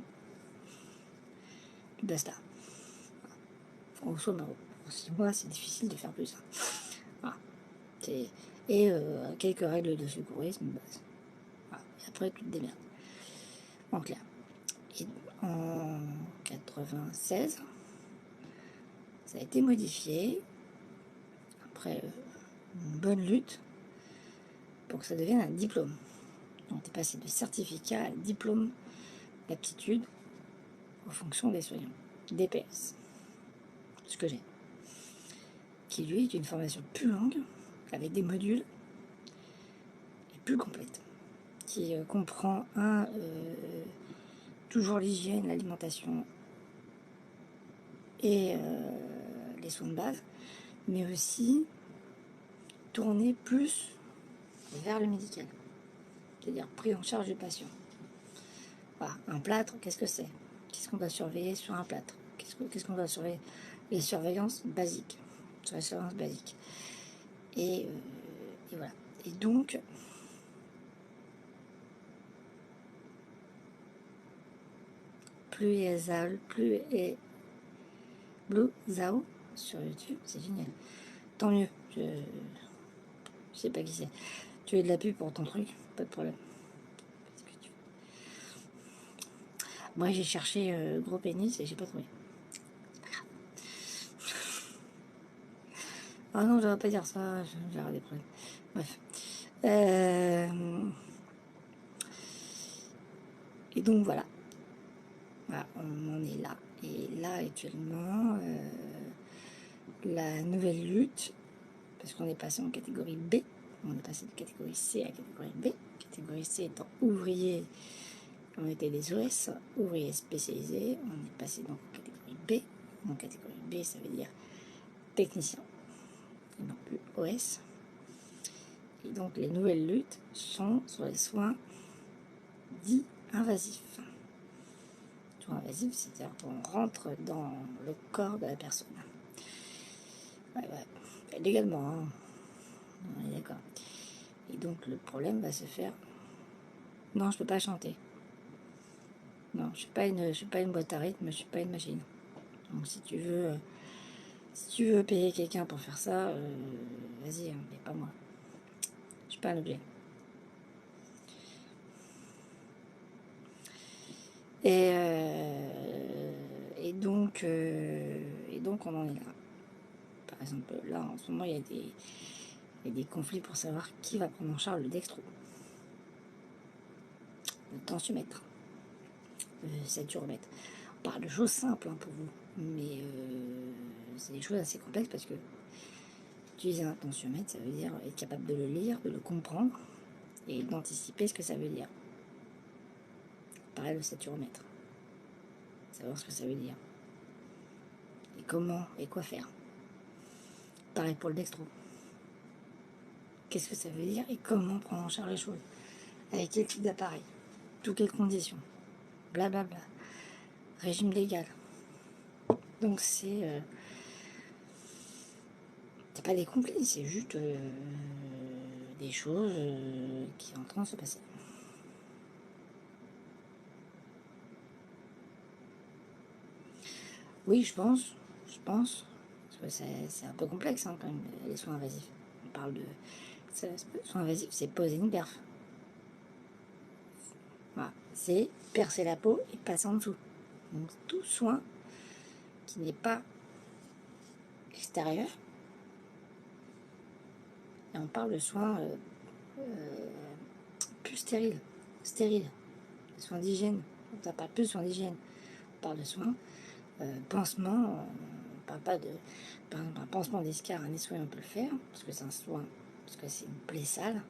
Speaker 1: et basta. Grosso modo, en 6 mois, c'est difficile de faire plus. Voilà. Et quelques règles de secourisme, base. Voilà. Et après, tu te démerdes. En clair. Et en 96, ça a été modifié, après une bonne lutte, pour que ça devienne un diplôme. Donc, tu es passé de certificat à diplôme d'aptitude aux fonctions des soignants, DPS, ce que j'ai, qui lui est une formation plus longue, avec des modules, et plus complète, qui comprend toujours l'hygiène, l'alimentation et les soins de base, mais aussi tourner plus vers le médical, c'est-à-dire prise en charge du patient. Voilà, un plâtre, qu'est-ce que c'est? Qu'est-ce qu'on va surveiller sur un plâtre? Qu'est-ce qu'on va surveiller? Les surveillances basiques, sur la surveillance basique. Et voilà. Et donc, plus et Blue Zao sur YouTube, c'est génial. Tant mieux. Je sais pas qui c'est. Tu veux de la pub pour ton truc, pas de problème. Moi, j'ai cherché gros pénis et j'ai pas trouvé. C'est pas grave. Ah non, je devrais pas dire ça. J'ai des problèmes. Bref. Et donc voilà. Voilà, on en est là. Et là, actuellement, la nouvelle lutte, parce qu'on est passé en catégorie B, on est passé de catégorie C à catégorie B. Catégorie C étant ouvrier, on était des OS, ouvriers spécialisés, on est passé donc en catégorie B, Donc catégorie B, ça veut dire technicien, et non plus OS. Et donc les nouvelles luttes sont sur les soins dits invasifs. Soins invasifs, c'est-à-dire qu'on rentre dans le corps de la personne. Ouais. Légalement, hein. On est d'accord. Et donc le problème va se faire. Non, je peux pas chanter. Non, je suis pas une boîte à rythme, je suis pas une machine. Donc si tu veux payer quelqu'un pour faire ça, vas-y, hein, mais pas moi. Je suis pas un objet. Et donc on en est là. Par exemple, là en ce moment il y a des conflits pour savoir qui va prendre en charge le dextro, le tensiomètre, le saturomètre. On parle de choses simples, hein, pour vous, mais c'est des choses assez complexes parce que utiliser un tensiomètre, ça veut dire être capable de le lire, de le comprendre et d'anticiper ce que ça veut dire. Pareil, le saturomètre, savoir ce que ça veut dire et comment et quoi faire. Pareil pour le dextro. Qu'est-ce que ça veut dire et comment prendre en charge les choses, avec quel type d'appareil, sous quelles conditions, blablabla, régime légal. Donc c'est pas des conflits, c'est juste des choses qui sont en train de se passer. Oui, je pense, parce que c'est un peu complexe, hein, quand même, les soins invasifs. On parle de soins invasifs, c'est poser une perf. Voilà. C'est percer la peau et passer en dessous. Donc tout soin qui n'est pas extérieur. Et on parle de soins plus stériles. Des soins d'hygiène. On ne parle plus de soins d'hygiène. On parle de soins pansements. On parle pas de... Par exemple, un pansement d'escar, un nettoyant peut le faire, parce que c'est un soin, parce que c'est une plaie sale.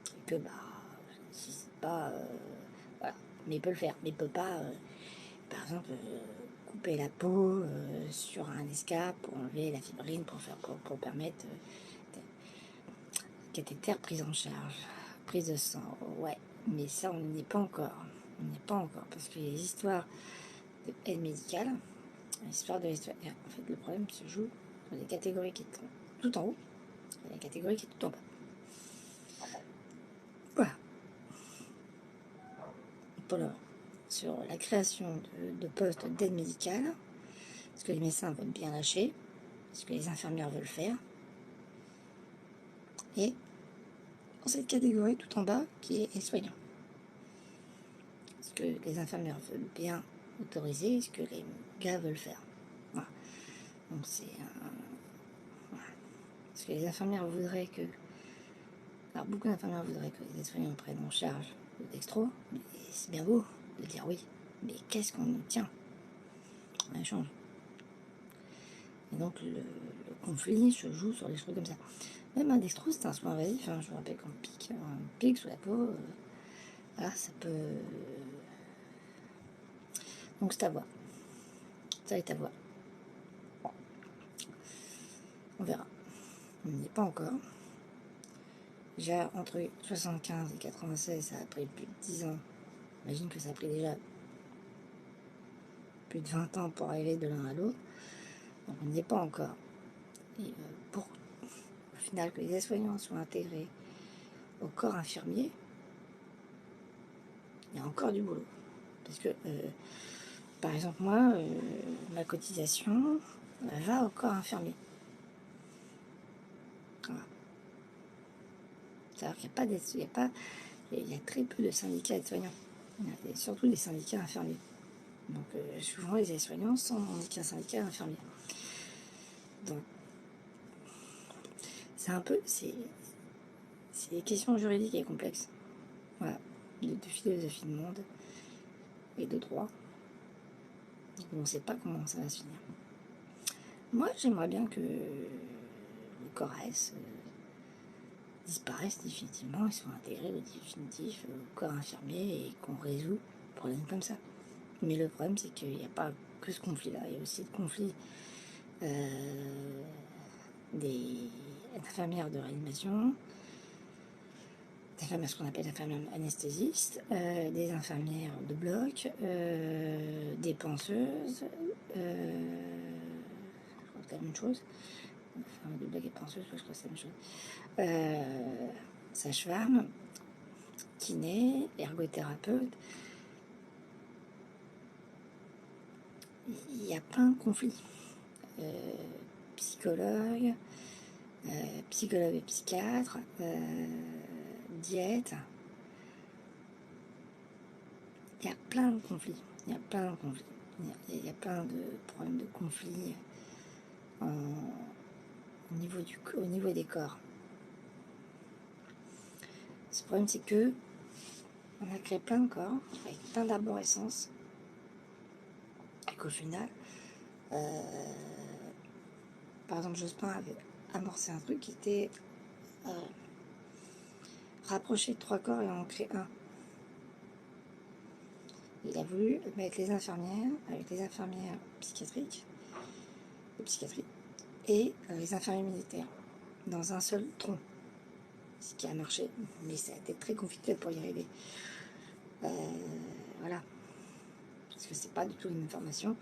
Speaker 1: Et que, si c'est pas... voilà. Mais il peut le faire. Mais il peut pas, par exemple, couper la peau sur un escar pour enlever la fibrine, pour permettre cathéter, prise en charge, prise de sang. Ouais, mais ça, on n'y est pas encore. On n'y est pas encore, parce qu'il y a des histoires d'aide médicale, l'histoire de l'histoire. En fait, le problème se joue dans les catégories qui sont tout en haut et les catégories qui sont tout en bas. Voilà. Voilà. Sur la création de postes d'aide médicale, ce que les médecins veulent bien lâcher, ce que les infirmières veulent faire, et dans cette catégorie tout en bas qui est soignant. Ce que les infirmières veulent bien autoriser, ce que les gars veulent faire. Voilà. Donc c'est voilà. Parce que les infirmières voudraient que... Alors beaucoup d'infirmières voudraient que les soignants prennent en charge le dextro, mais c'est bien beau de dire oui. Mais qu'est-ce qu'on obtient en échange? Et donc le conflit se joue sur des choses comme ça. Même un dextro, c'est un soin invasif. Hein. Je vous rappelle qu'on pique sous la peau. Voilà, ça peut... Donc c'est à voir. Ça est à voir. On verra. On n'y est pas encore. Déjà, entre 75 et 96, ça a pris plus de 10 ans. J'imagine que ça a pris déjà plus de 20 ans pour arriver de l'un à l'autre. Donc on n'y est pas encore. Et pour au final que les aides-soignants soient intégrés au corps infirmier, il y a encore du boulot. Parce que, par exemple, moi, ma cotisation va au corps infirmier. Voilà. C'est-à-dire qu'il n'y a pas il y a très peu de syndicats aides-soignants. Il y a surtout des syndicats infirmiers. Donc souvent les aides-soignants sont dans un syndicat infirmier. Donc c'est des questions juridiques et complexes. Voilà, de philosophie de monde et de droit. Donc on ne sait pas comment ça va se finir. Moi j'aimerais bien que le CORES disparaisse définitivement et soit intégré au corps infirmier et qu'on résout des problèmes comme ça. Mais le problème c'est qu'il n'y a pas que ce conflit-là. Il y a aussi le conflit des infirmières de réanimation, des infirmières, ce qu'on appelle infirmières anesthésistes, des infirmières de bloc, des penseuses, je crois que c'est la même chose. Infirmières de bloc et penseuses, je crois que c'est la même chose. Sage-femme, kiné, ergothérapeute. Il y a plein de conflits. Psychologue, psychologue et psychiatre, diète. Il y a plein de conflits. Il y a plein de conflits. Il y a plein de problèmes de conflits au niveau des corps. Ce problème, c'est que on a créé plein de corps avec plein d'arborescences et qu'au final, par exemple, Jospin avait amorcé un truc qui était rapprocher 3 corps et en créer un. Il a voulu mettre les infirmières avec les infirmières psychiatriques, de psychiatrie, et les infirmiers militaires dans un seul tronc. Ce qui a marché, mais ça a été très compliqué pour y arriver. Voilà. Parce que c'est pas du tout une information.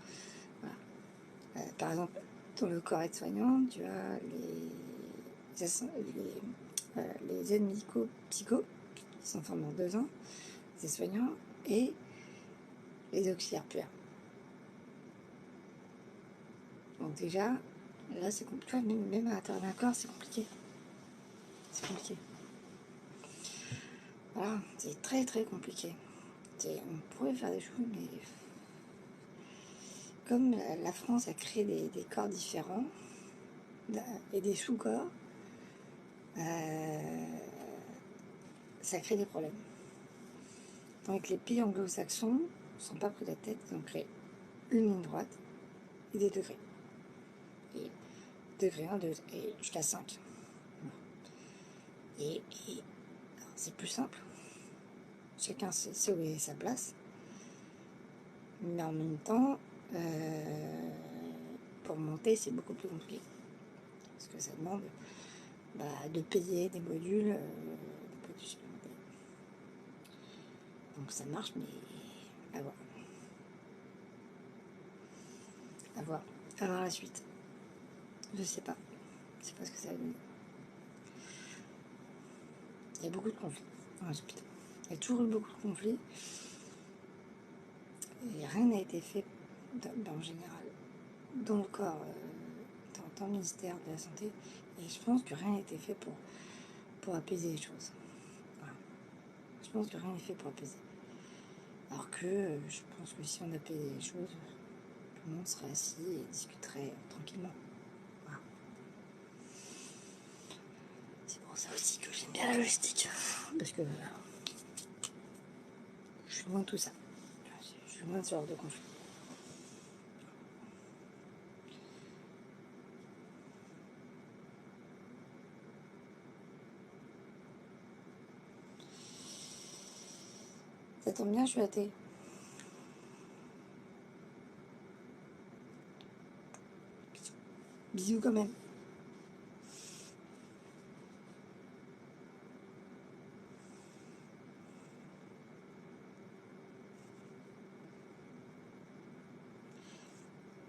Speaker 1: Voilà. Par exemple, dans le corps aide-soignant, tu as les aides médico-psycho, qui sont formés en 2 ans, les aides-soignants, et les auxiliaires puères. Donc déjà, là c'est compliqué, même à l'intérieur d'un corps, c'est compliqué. C'est compliqué. Voilà, c'est très très compliqué. On pourrait faire des choses, mais comme la France a créé des corps différents et des sous-corps, ça crée des problèmes. Donc les pays anglo-saxons ne sont pas pris la tête, ils ont créé une ligne droite et des degrés. Et degré 1, 2 et jusqu'à 5. Et c'est plus simple. Chacun sait où est sa place. Mais en même temps, pour monter, c'est beaucoup plus compliqué. Parce que ça demande de payer des modules supplémentaires. Donc ça marche, mais à voir. À voir. À voir la suite. Je sais pas. Je sais pas ce que ça va donner. Il y a beaucoup de conflits dans l'hôpital. Il y a toujours eu beaucoup de conflits. Et rien n'a été fait en général dans le corps, dans le ministère de la Santé. Et je pense que rien n'a été fait pour apaiser les choses. Voilà. Je pense que rien n'est fait pour apaiser. Alors que je pense que si on apaisait les choses, tout le monde serait assis et discuterait tranquillement. Voilà. C'est pour ça aussi que j'aime bien la logistique. Parce que je suis loin de tout ça. Je suis loin de ce genre de conflit. Ça tombe bien, je suis athée. Bisous quand même.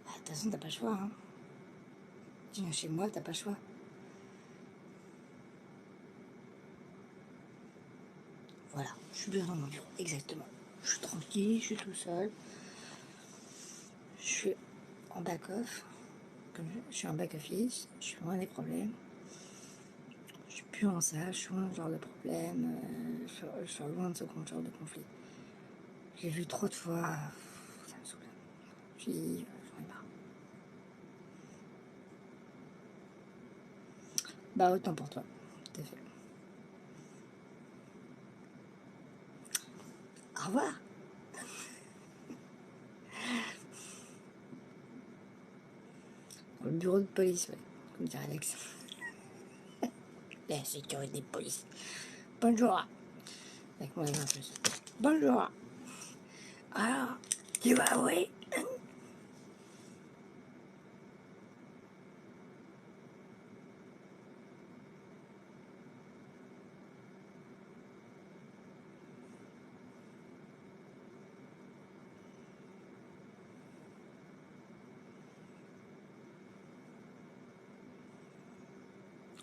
Speaker 1: De toute façon, t'as pas le choix. Hein. Tu viens chez moi, t'as pas le choix. Voilà, je suis bien dans mon bureau, exactement. Je suis tranquille, je suis tout seul. Je suis en back-off. Comme je suis en back-office, je suis loin des problèmes. Je suis plus en ça, je suis loin de ce genre de problème. Je suis loin de ce genre de conflit. J'ai vu trop de fois, ça me saoule. J'en ai marre. Bah autant pour toi, tout à fait. Au revoir. Dans le bureau de police, ouais, comme dirait Alex. La sécurité de police. Bonjour. Avec moi, en plus. Bonjour. Alors, tu vas avouer?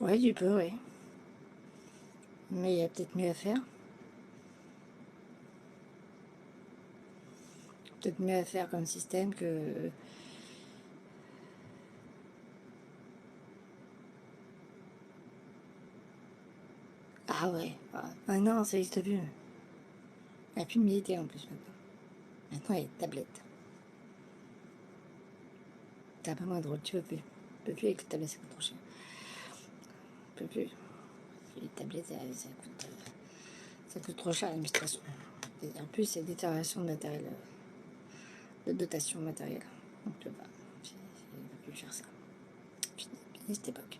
Speaker 1: Ouais, tu peux, oui. Mais il y a peut-être mieux à faire. Peut-être mieux à faire comme système que... Ah ouais. Ah non, ça existe plus. Il n'y a plus de militaire en plus maintenant. Maintenant, il y a des tablettes. T'as pas moins drôle, tu peux plus. Tu peux plus avec les tablettes, ça coûte trop cher. Tu peux plus. Les tablettes, ça coûte trop cher l'administration. Et en plus, c'est détérioration de matériel, de dotation matérielle. Donc, tu peux pas. Je ne peux plus faire ça. Fini cette époque.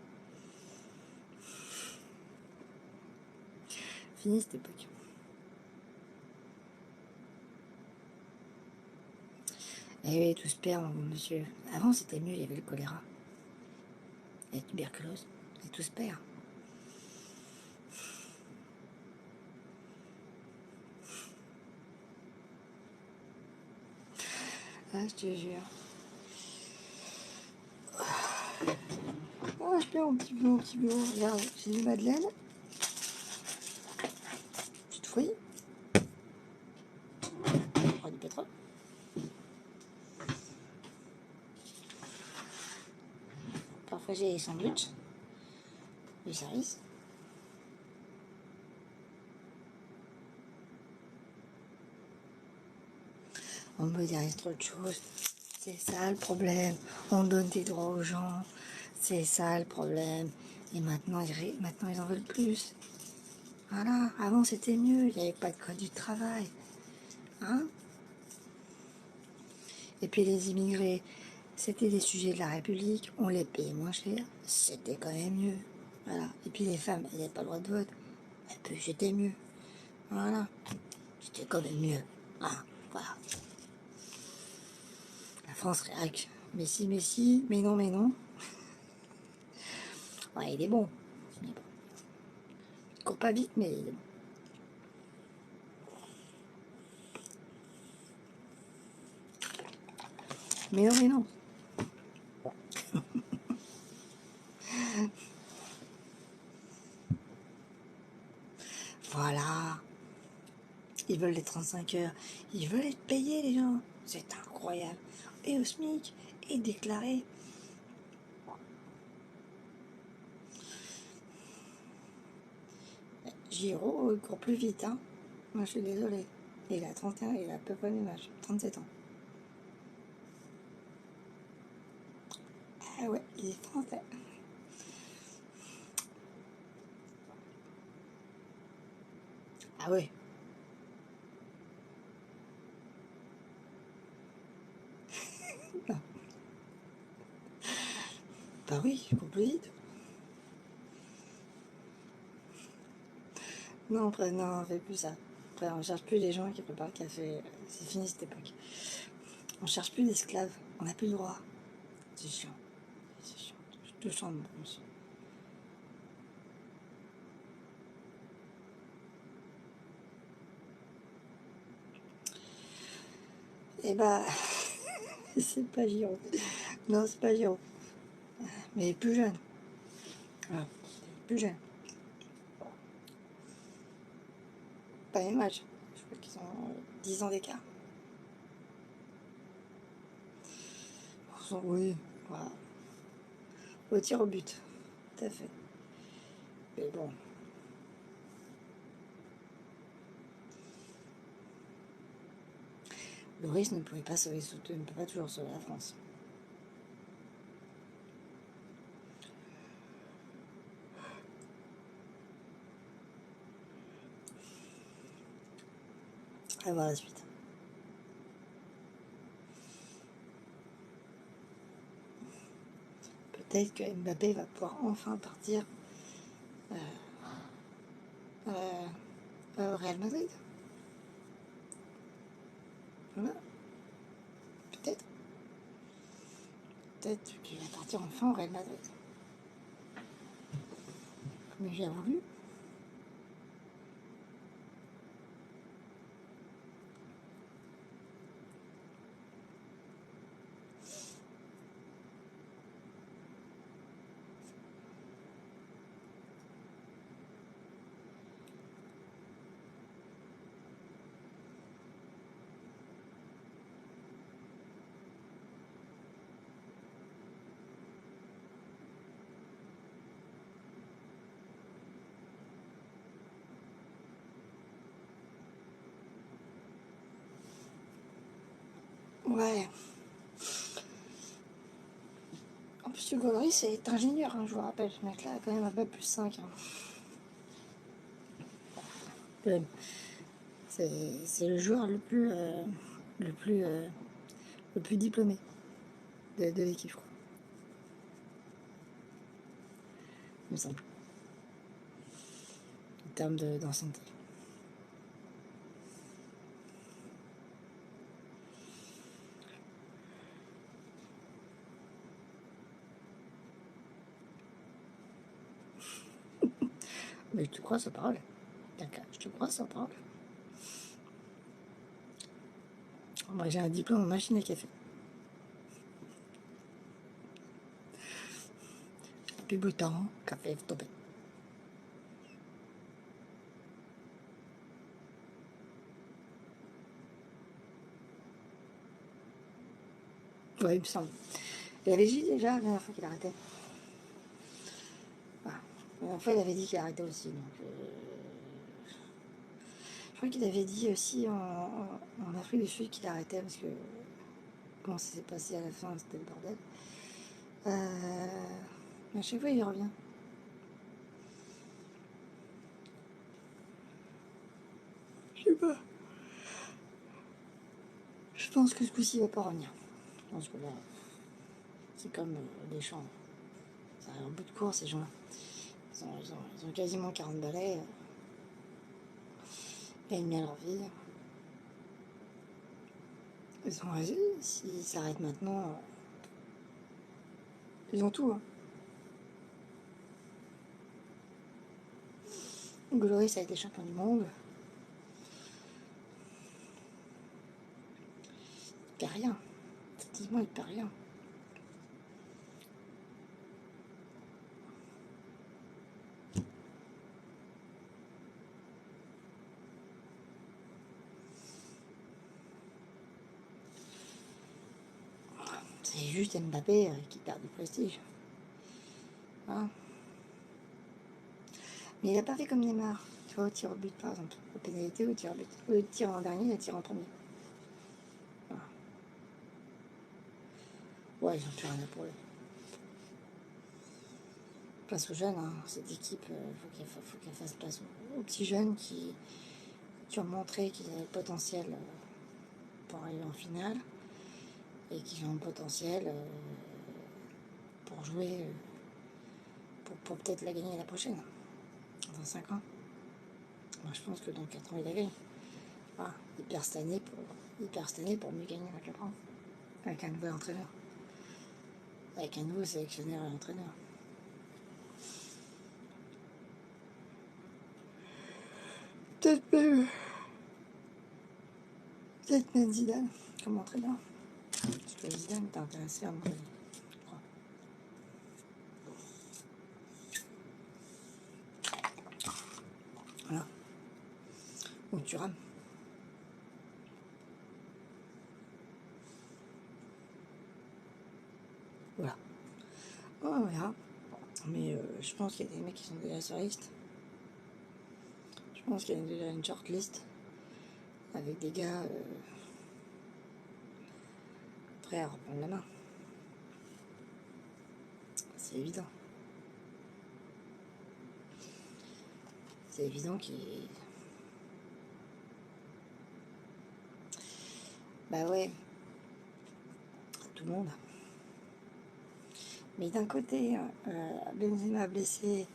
Speaker 1: Fini cette époque. Eh oui, tout se perd, mon monsieur. Avant, c'était mieux, il y avait le choléra. La tuberculose. Et tout se perd. Ah, je te jure. Oh, je perds mon petit peu, mon petit peu. Regarde, j'ai du madeleine. Petite fruits. Oh, du pétrole. Parfois, j'ai des sandwichs. Du service. On modernise trop de choses. C'est ça le problème. On donne des droits aux gens. C'est ça le problème. Et maintenant, ils en veulent plus. Voilà. Avant, c'était mieux. Il n'y avait pas de code du travail. Hein? Et puis les immigrés, c'était des sujets de la République. On les payait moins cher. C'était quand même mieux. Voilà. Et puis les femmes, elles n'avaient pas le droit de vote. Et puis c'était mieux. Voilà. C'était quand même mieux. Hein? Voilà. La France réac. Mais si, mais non, mais non. Ouais, il est bon. Il est bon. Il court pas vite, mais il est bon. Mais non, mais non. Voilà. Ils veulent les 35 heures. Ils veulent être payés, les gens. C'est incroyable. Et au SMIC. Et déclaré. Giro, il court plus vite, hein. Moi, je suis désolée. Il a 31, il a à peu près le même âge. 37 ans. Ah ouais, il est français. Ah ouais. Non. Bah oui, il court plus vite. Non, après, non, on fait plus ça. Après, on cherche plus les gens qui préparent le café. C'est fini cette époque. On cherche plus d'esclaves. On n'a plus le droit. C'est chiant. C'est chiant. Je te chante, mon monsieur. Eh bah, c'est pas Giro. Non, c'est pas Giro. Mais plus jeune. Ah, plus jeune. Pas les même âge. Je crois qu'ils ont 10 ans d'écart. Oui, voilà. Au tir au but. Tout à fait. Mais bon. Loris ne pouvait pas sauver, ne peut pas toujours sauver la France. On va voir la suite. Peut-être que Mbappé va pouvoir enfin partir au Real Madrid. Voilà. Peut-être. Peut-être qu'il va partir enfin au Real Madrid. Comme il a voulu. Ouais. En plus, Hugo Lloris c'est ingénieur, hein, je vous rappelle. Ce mec-là a quand même un peu plus 5. Hein. Quand même. C'est le joueur le plus, le plus diplômé de l'équipe, je crois. Il me semble. En termes d'ancienneté. Mais je te crois sa parole. D'accord, je te crois sa parole. Moi, j'ai un diplôme en machine à café. Puis bouton, café, tombé. Ouais, il me semble. Il avait dit déjà la dernière fois qu'il arrêtait. Voilà. La dernière fois, il avait dit qu'il arrêtait aussi. Donc, je crois qu'il avait dit aussi en Afrique du Sud qu'il arrêtait parce que comment ça s'est passé à la fin, c'était le bordel. Mais à chaque fois, il revient. Je sais pas. Je pense que ce coup-ci, il va pas revenir. Je pense que là, c'est comme les champs. C'est un bout de course, ces gens-là. Ils ont quasiment 40 balais. Ils gagnent bien leur vie. S'ils s'arrêtent maintenant, ils ont tout. Hein. Gloris a été champion du monde. Il perd rien. Effectivement, il perd rien. C'est juste Mbappé qui perd du prestige. Hein. Mais il n'a pas fait comme Neymar. Tu vois, au tir au but, par exemple. Au pénalité, au tir au but. Au lieu de tirer en dernier, il tire en premier. Voilà. Ouais, ils ont plus rien à prouver. Place aux jeunes, hein. Cette équipe, faut qu'elle fasse place aux petits jeunes qui ont montré qu'ils avaient le potentiel pour arriver en finale et qui ont le potentiel pour jouer, pour peut-être la gagner la prochaine, dans 5 ans. Moi, je pense que dans 4 ans, il la gagne. Ah, il perd cette année pour mieux gagner dans 4 ans. Avec un nouvel entraîneur. Avec un nouveau sélectionneur et entraîneur. Peut-être même Zidane comme entraîneur. Parce que Zidane est intéressé à mon avis, je crois. Voilà. Ou Thuram. Voilà. Oh, on verra. Mais je pense qu'il y a des mecs qui sont déjà sur la liste. Je pense qu'il y a déjà une shortlist avec des gars prêts à reprendre la main. C'est évident. C'est évident qu'il... Bah ouais, tout le monde. Mais d'un côté, Benzema blessé,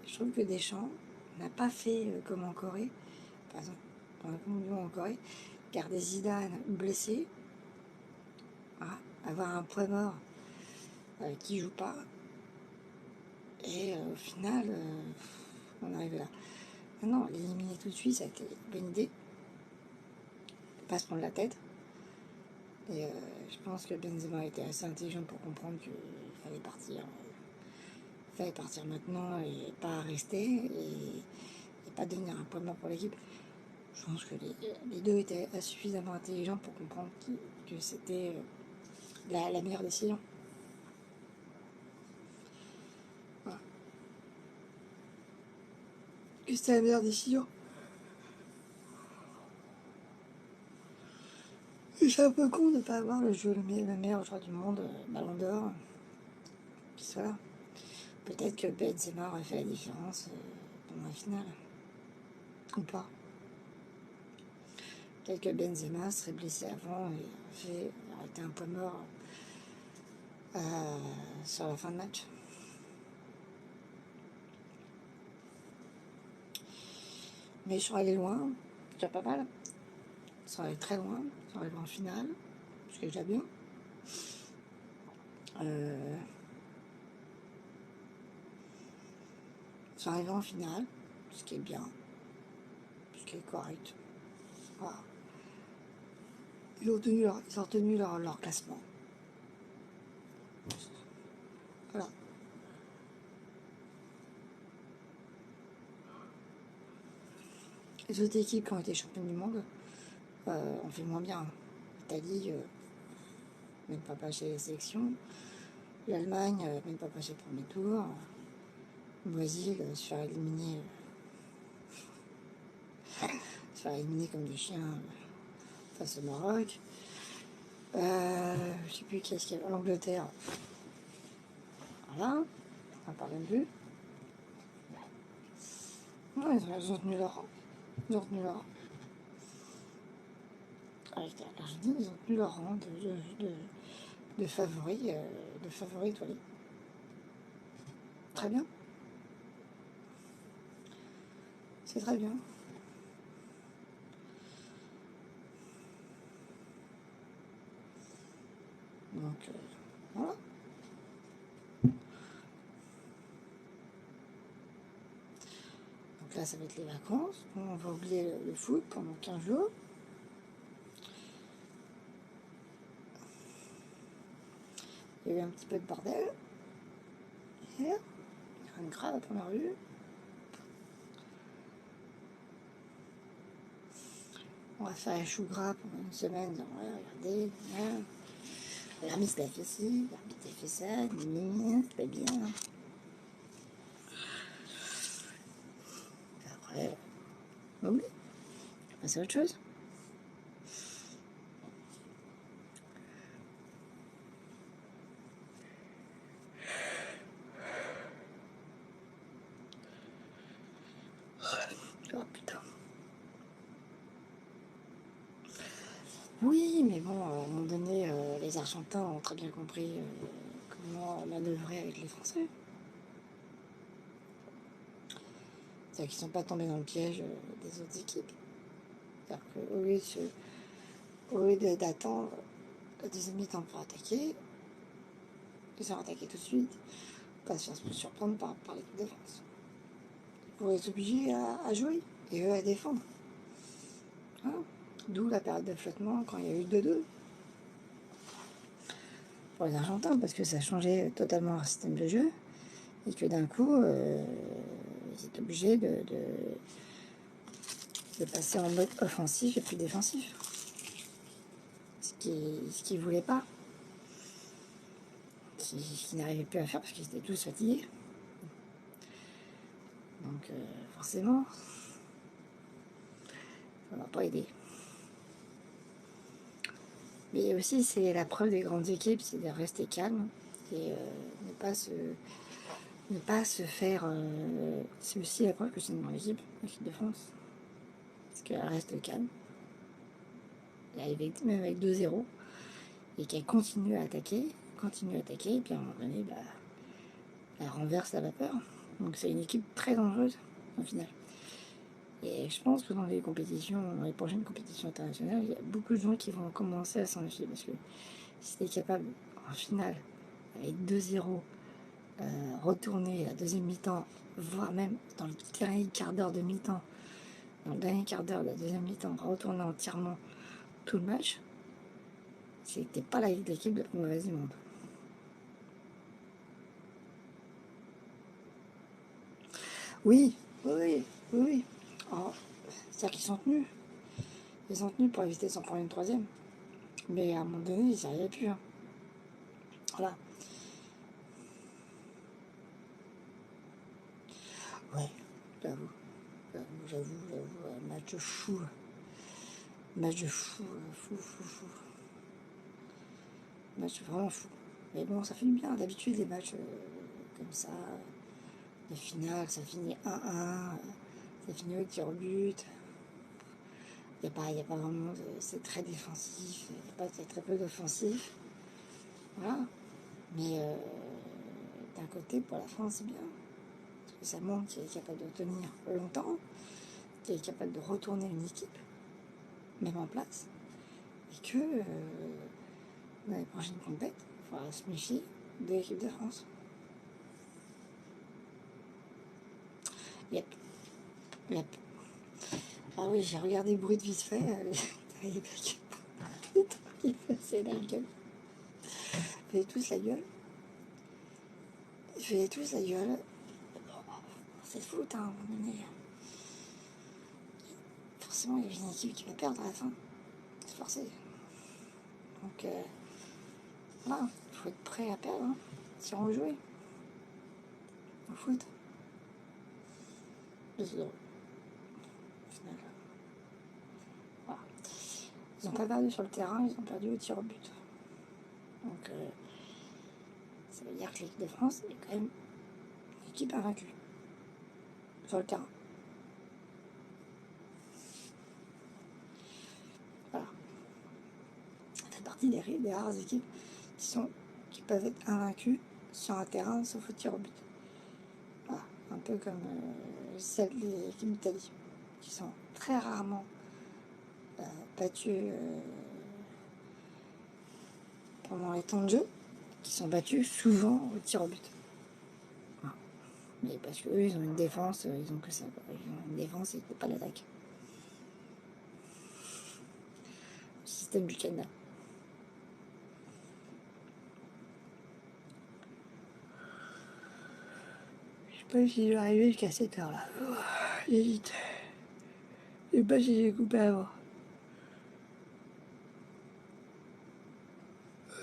Speaker 1: je trouve que Deschamps n'a pas fait comme en Corée, par exemple, dans la Coupe du Monde en Corée, garder Zidane blessé, voilà, avoir un point mort qui joue pas, et au final, on arrive là. Non, l'éliminer tout de suite, ça a été une bonne idée. Pas se prendre la tête. Et je pense que Benzema était assez intelligent pour comprendre qu'il fallait partir. Il fallait partir maintenant et pas rester et pas devenir un point mort pour l'équipe. Je pense que les deux étaient suffisamment intelligents pour comprendre que c'était la meilleure décision. Voilà. Que c'était la meilleure décision. suis un peu con de ne pas avoir le meilleur joueur du monde, Ballon d'Or, qui soit là. Peut-être que Benzema aurait fait la différence pendant la finale. Ou pas. Peut-être que Benzema serait blessé avant et aurait été un point mort sur la fin de match. Mais je suis allé loin, déjà pas mal. Je suis allé très loin, je suis allé en finale, ce qui est déjà bien. Je suis arrivé en finale, ce qui est bien, ce qui est correct. Voilà. Ils ont retenu leur classement. Voilà. Les autres équipes qui ont été championnes du monde ont fait moins bien. L'Italie, même pas passé les sélections. L'Allemagne, même pas passé le premier tour. Le Brésil, se faire éliminer comme des chiens face au Maroc. Je sais plus qu'est-ce qu'il y a. L'Angleterre. Voilà. On n'en parle même plus. Non, ils ont tenu leur rang. Ils ont tenu leur rang. Avec l'Argentine, ils ont tenu leur rang de favoris étoilés. Très bien. C'est très bien. Donc, voilà. Donc là, ça va être les vacances. On va oublier le foot pendant 15 jours. Il y a eu un petit peu de bordel. Hier, il y a une grave dans la rue. On va faire les choux gras pendant une semaine. Ouais, regardez, l'arbitre a fait ci, l'arbitre a fait ça, c'est pas bien. Après, oui, c'est autre chose. Oh putain. Oui, mais bon, à un moment donné, les Argentins ont très bien compris comment manœuvrer avec les Français. C'est-à-dire qu'ils ne sont pas tombés dans le piège des autres équipes. C'est-à-dire qu'au lieu d'attendre la deuxième mi-temps pour attaquer, ils ont attaqué tout de suite, pas se faire surprendre par l'équipe de France. Ils pourraient être obligés à jouer et eux à défendre. Hein, d'où la période de flottement quand il y a eu 2-2 pour les Argentins, parce que ça changeait totalement leur système de jeu et que d'un coup, ils étaient obligés de passer en mode offensif et plus défensif. Ce qu'ils ne voulaient pas. Qu'ils n'arrivaient plus à faire parce qu'ils étaient tous fatigués. Donc forcément, ça ne va pas aider. Mais aussi, c'est la preuve des grandes équipes, c'est de rester calme et ne pas se faire... c'est aussi la preuve que c'est une grande équipe, l'équipe de France. Parce qu'elle reste calme. Elle arrive même avec 2-0 et qu'elle continue à attaquer, et puis à un moment donné, elle renverse la vapeur. Donc c'est une équipe très dangereuse, au final. Et je pense que dans les prochaines compétitions internationales, il y a beaucoup de gens qui vont commencer à s'en méfier. Parce que si tu es capable, en finale, avec 2-0, retourner la deuxième mi-temps, voire même dans le dernier quart d'heure de mi-temps, dans le dernier quart d'heure de la deuxième mi-temps, retourner entièrement tout le match, c'était pas l'équipe la plus mauvaise du monde. Oui. C'est-à-dire qu'ils sont tenus. Ils sont tenus pour éviter de s'en prendre une troisième. Mais à un moment donné, ils n'y arrivaient plus. Hein. Voilà. Ouais, j'avoue, match fou. Match de fou, fou. Match vraiment fou. Mais bon, ça fait du bien. D'habitude, des matchs comme ça, de finale, ça finit 1-1, ça finit au tir au but. Il y a pas vraiment c'est très défensif, c'est très peu d'offensif. Voilà. Mais d'un côté, pour la France, c'est bien. Parce que ça montre qu'il est capable de tenir longtemps, qu'il est capable de retourner une équipe, même en place. Et que dans les prochaines compètes, il faudra se méfier de l'équipe de France. Yep. Yep. Ah oui, j'ai regardé Bruit de vite fait. Les mecs, ils faisaient la gueule. Ils faisaient tous la gueule. Ils faisaient tous la gueule. C'est le foot, hein, à un moment donné. Forcément, il y a une équipe qui va perdre à la fin. C'est forcé. Donc, voilà, il faut être prêt à perdre, hein, si on veut jouer au foot. C'est drôle. Au final, voilà. Ils n'ont pas perdu sur le terrain, ils ont perdu au tir au but. Donc, ça veut dire que l'équipe de France est quand même une équipe invaincue sur le terrain. Voilà. Ça fait partie des rares équipes qui peuvent être invaincues sur un terrain sauf au tir au but. Voilà. Un peu comme celles des équipes d'Italie, qui sont très rarement battues pendant les temps de jeu, qui sont battues souvent au tir au but. Voilà. Mais parce qu'eux, ils ont une défense, ils ont que ça. Ils ont une défense et pas l'attaque. Le système du Canada. Je sais pas si je vais arriver jusqu'à cette heure-là. J'hésite. Je sais pas si j'ai coupé avant.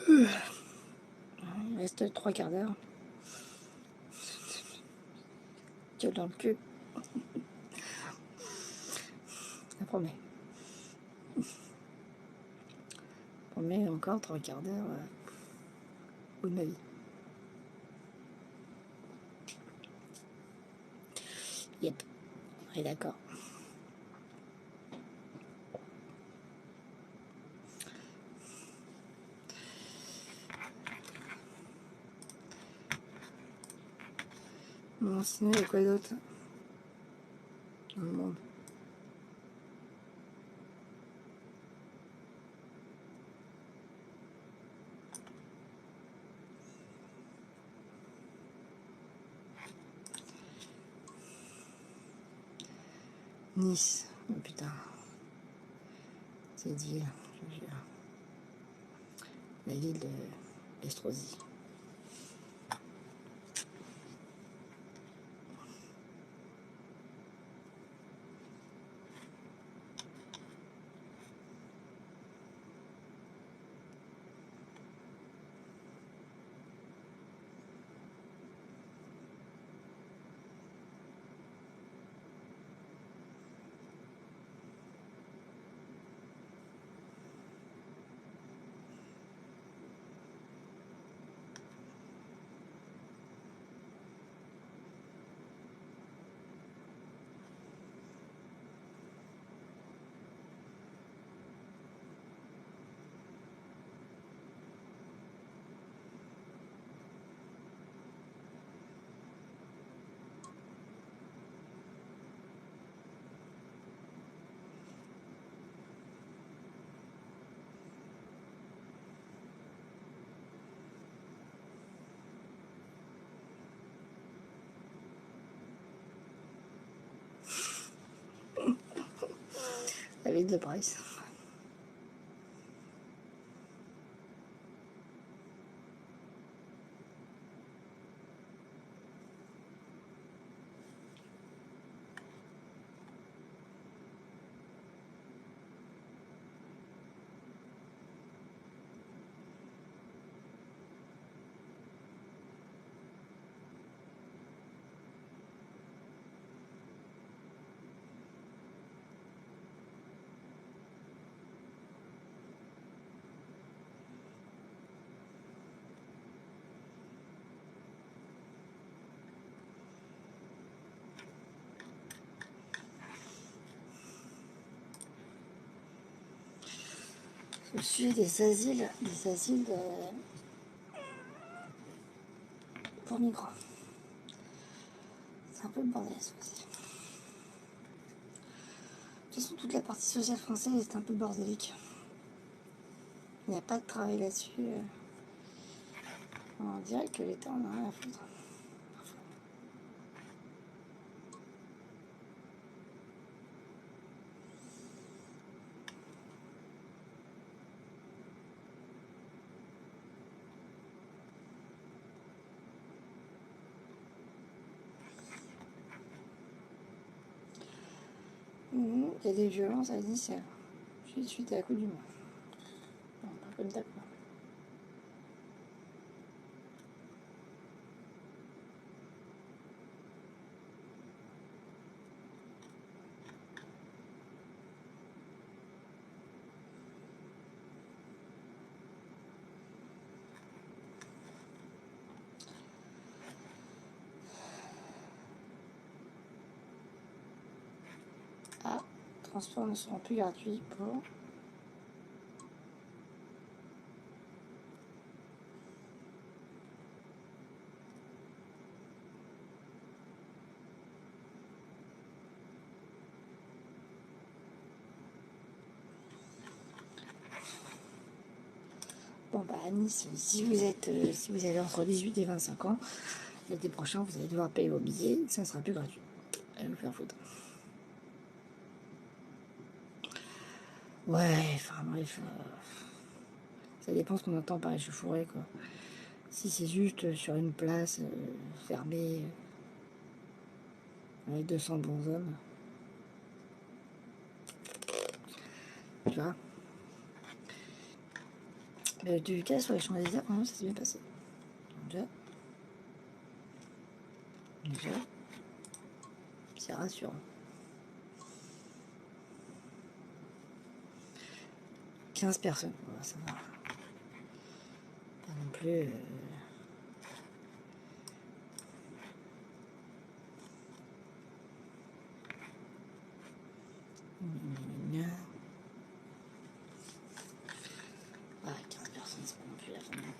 Speaker 1: Il reste 3 quarts d'heure. Gueule dans le cul. Ça promet. Ça promet encore 3 quarts d'heure au de ma vie. Yep. On est d'accord. Bon, sinon, il y a quoi d'autre dans le monde? Nice. Oh putain. Cette ville, je jure. La ville de l'Estrosie. La ville de Brest. Au sujet des asiles pour migrants. C'est un peu le bordel ça aussi. De toute façon, toute la partie sociale française est un peu bordélique. Il n'y a pas de travail là-dessus. On dirait que l'État en a rien à foutre. Il y a des violences à Nice suite à la Coupe du Monde. Non, pas comme d'accord. Ah, transports ne seront plus gratuits pour... Bon, bah à Nice, si vous avez entre 18 et 25 ans, l'été prochain, vous allez devoir payer vos billets, ça ne sera plus gratuit. Allez vous faire foutre. Ouais, enfin bref, ça dépend ce qu'on entend par échauffourée, quoi. Si c'est juste sur une place fermée, avec 200 bonshommes, tu vois. Mais du cas sur les Champs-Élysées, vraiment, ça s'est bien passé. Déjà, c'est rassurant. 15 personnes, voilà, ça va. Pas non plus... Ah, 15 personnes, c'est pas non plus la fin du monde.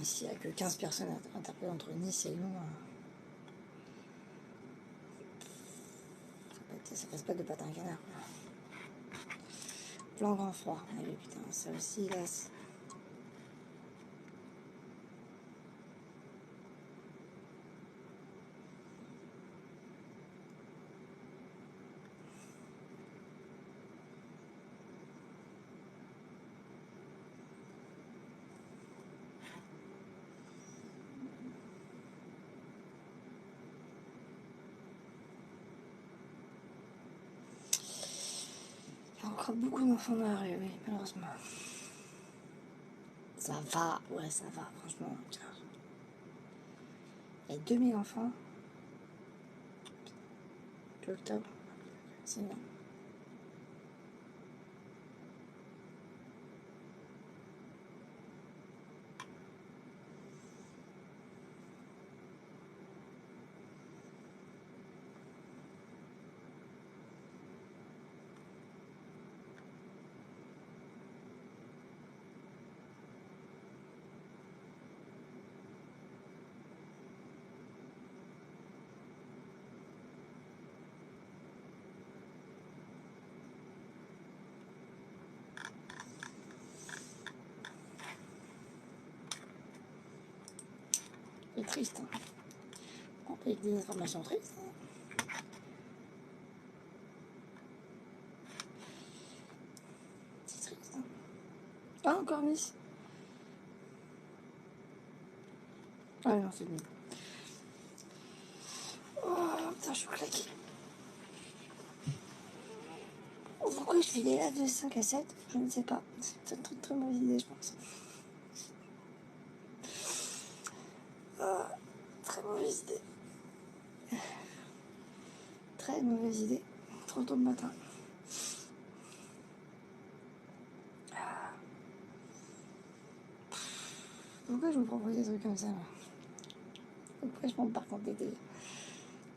Speaker 1: Ici, il n'y a que 15 personnes interpellées entre Nice et Lyon. Ça passe pas de patin à canard. Plan grand froid. Ah oui, putain, ça aussi, là... Il y a encore beaucoup d'enfants dans la rue, oui, malheureusement. Ça va, ouais, ça va, franchement. Il y a 2000 enfants. Depuis octobre. C'est bien. C'est triste. Hein. On peut avec des informations tristes. Hein. C'est triste. Hein. Ah, encore Nice. Ah non, c'est bon. Oh, putain, je suis claquée. Pourquoi je fais des lives de 5 à 7? Je ne sais pas. C'est une très, très mauvaise idée, je pense. Très mauvaise idée. Très mauvaise idée. Trop tôt le matin. Pourquoi je me propose des trucs comme ça là? Pourquoi je m'en par contre des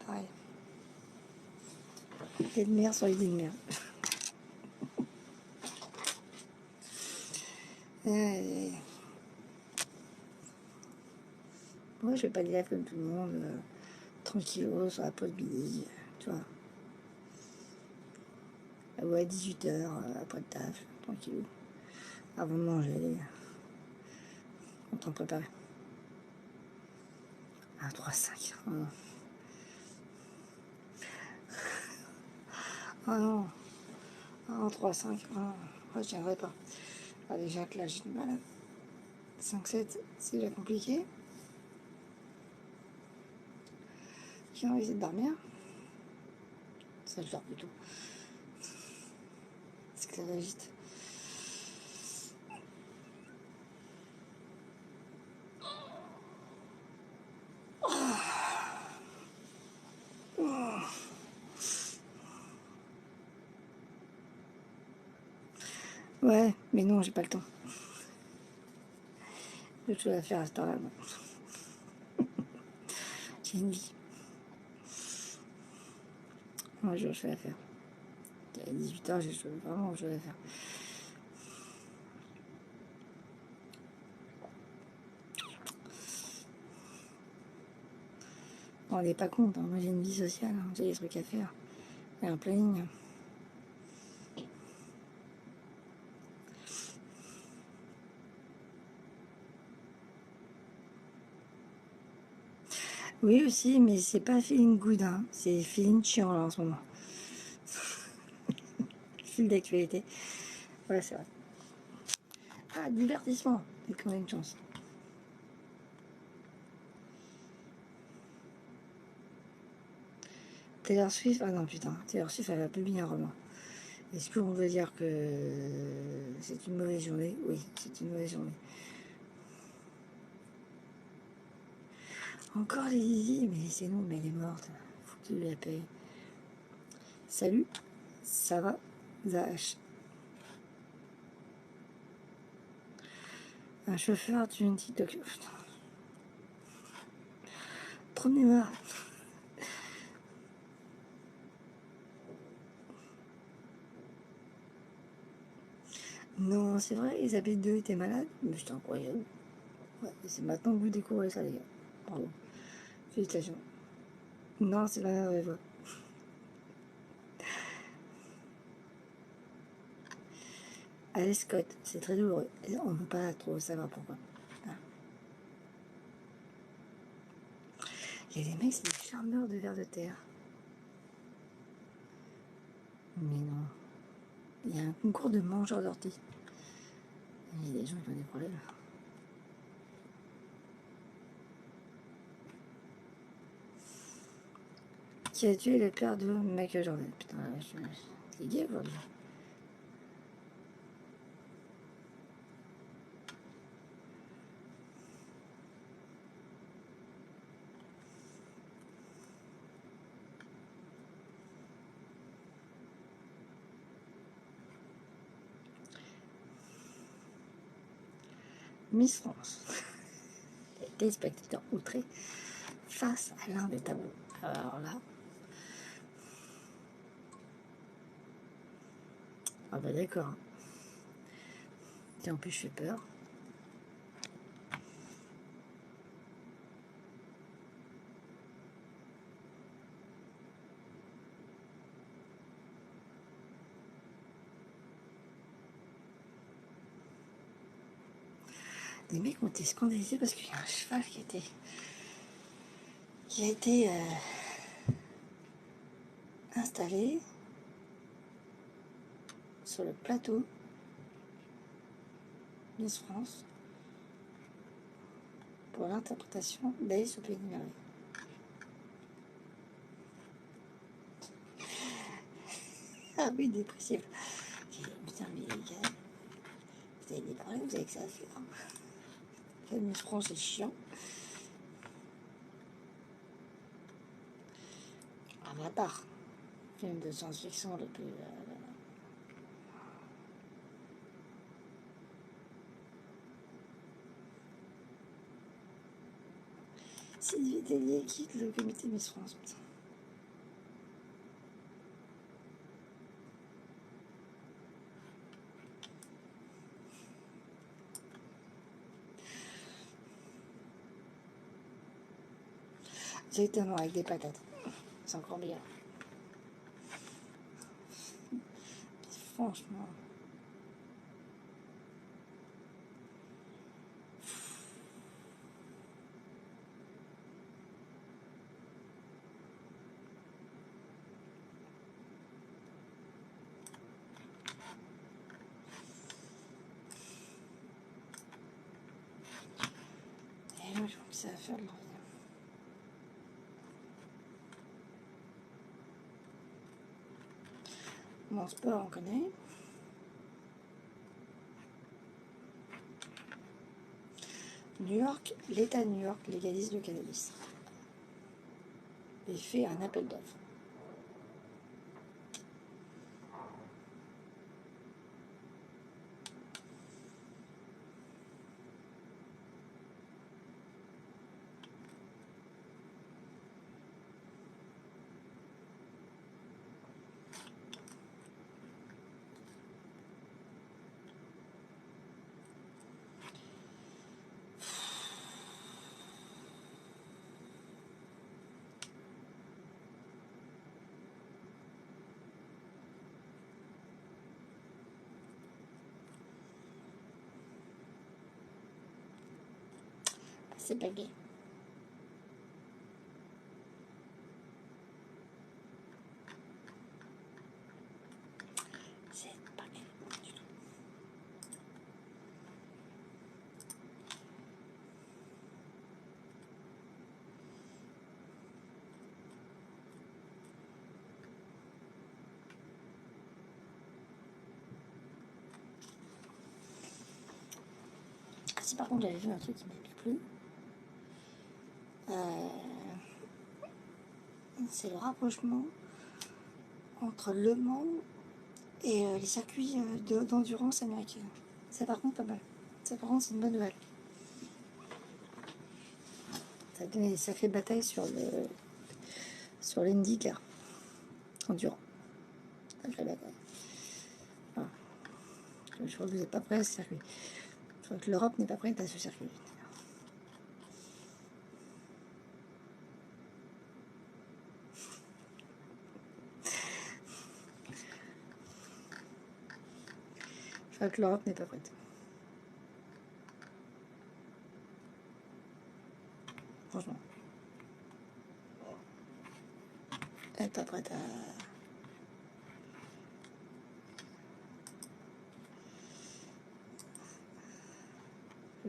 Speaker 1: pareil. Idée de merde sur idée de merde. Euh, Moi, je fais pas de live comme tout le monde, tranquillo, sur la pause midi, tu vois. Ouais, 18h, après le taf, tranquillou. Avant de manger, en train de préparer. Ah, 3-5. Oh non. Oh non. Oh, 3-5. Oh, je tiendrai pas. Ah, déjà que là, j'ai du mal. 5-7, c'est déjà compliqué. J'ai envie de dormir. Ça, je dors plutôt. Parce que ça va vite. Ouais, mais non, j'ai pas le temps. J'ai autre chose à faire à cette heure-là. Moi. J'ai une vie. Moi, j'ai autre chose à faire. À 18h, j'ai vraiment autre chose à faire. On n'est pas compte, hein. Moi, j'ai une vie sociale. Hein. J'ai des trucs à faire. J'ai un planning. Oui, aussi, mais c'est pas feeling good. Hein. C'est feeling chiant, là, en ce moment. Fil d'actualité. Ouais, c'est vrai. Ah, divertissement. C'est quand même une chance. Taylor Swift, ah non putain, Taylor Swift elle va publier un roman. Est-ce qu'on veut dire que c'est une mauvaise journée? Oui, c'est une mauvaise journée. Encore les Zizi, mais c'est non, mais elle est morte. Faut que tu la payes. Salut, ça va? Zach. Un chauffeur d'une TikTok. Putain. Promenez-moi. Non, c'est vrai, Elisabeth II était malade, mais c'est incroyable. Ouais, c'est maintenant que vous découvrez ça, les gars. Bravo. Félicitations. Non, c'est la vraie voix. Alice Scott, c'est très douloureux. On ne peut pas trop savoir pourquoi. Ah. Il y a des mecs, c'est des charmeurs de vers de terre. Mais non. Il y a un concours de mangeurs d'orties. Il y a des gens qui ont des problèmes. Qui a tué le père de Michael Jordan? Putain, c'est gay aujourd'hui. Miss France. Les téléspectateurs outrés face à l'un des tableaux. Alors là. Ah bah d'accord. Et en plus, je fais peur. Les mecs ont été scandalisés parce qu'il y a un cheval qui a été installé sur le plateau Miss France pour l'interprétation d'Alice au Pays des Merveilles. Ah oui, dépressif. Putain, mais les gars, vous avez des problèmes, vous avez que ça à faire. La Miss France, c'est chiant. Avatar, film de science-fiction le plus. Sylvie Tellier quitte le comité Miss France. Putain. Exactement, avec des patates. C'est encore meilleur. Franchement. Et moi, je trouve que ça va faire de l'envie. Mon sport, on connaît. New York, l'État de New York légalise le cannabis et fait un appel d'offres. C'est pas gay. C'est pas gay du tout. Si par contre j'avais vu un truc qui m'a plu, c'est le rapprochement entre Le Mans et les circuits d'endurance américaine. Ça par contre pas mal. Ça par contre c'est une bonne nouvelle. Ça a donné des sacrées batailles sur l'IndyCar endurant. Sacrée bataille. Voilà. Je crois que vous n'êtes pas prêts à ce circuit. Je crois que l'Europe n'est pas prête à ce circuit. Je crois que l'Europe n'est pas prête. Franchement. Elle n'est pas prête à...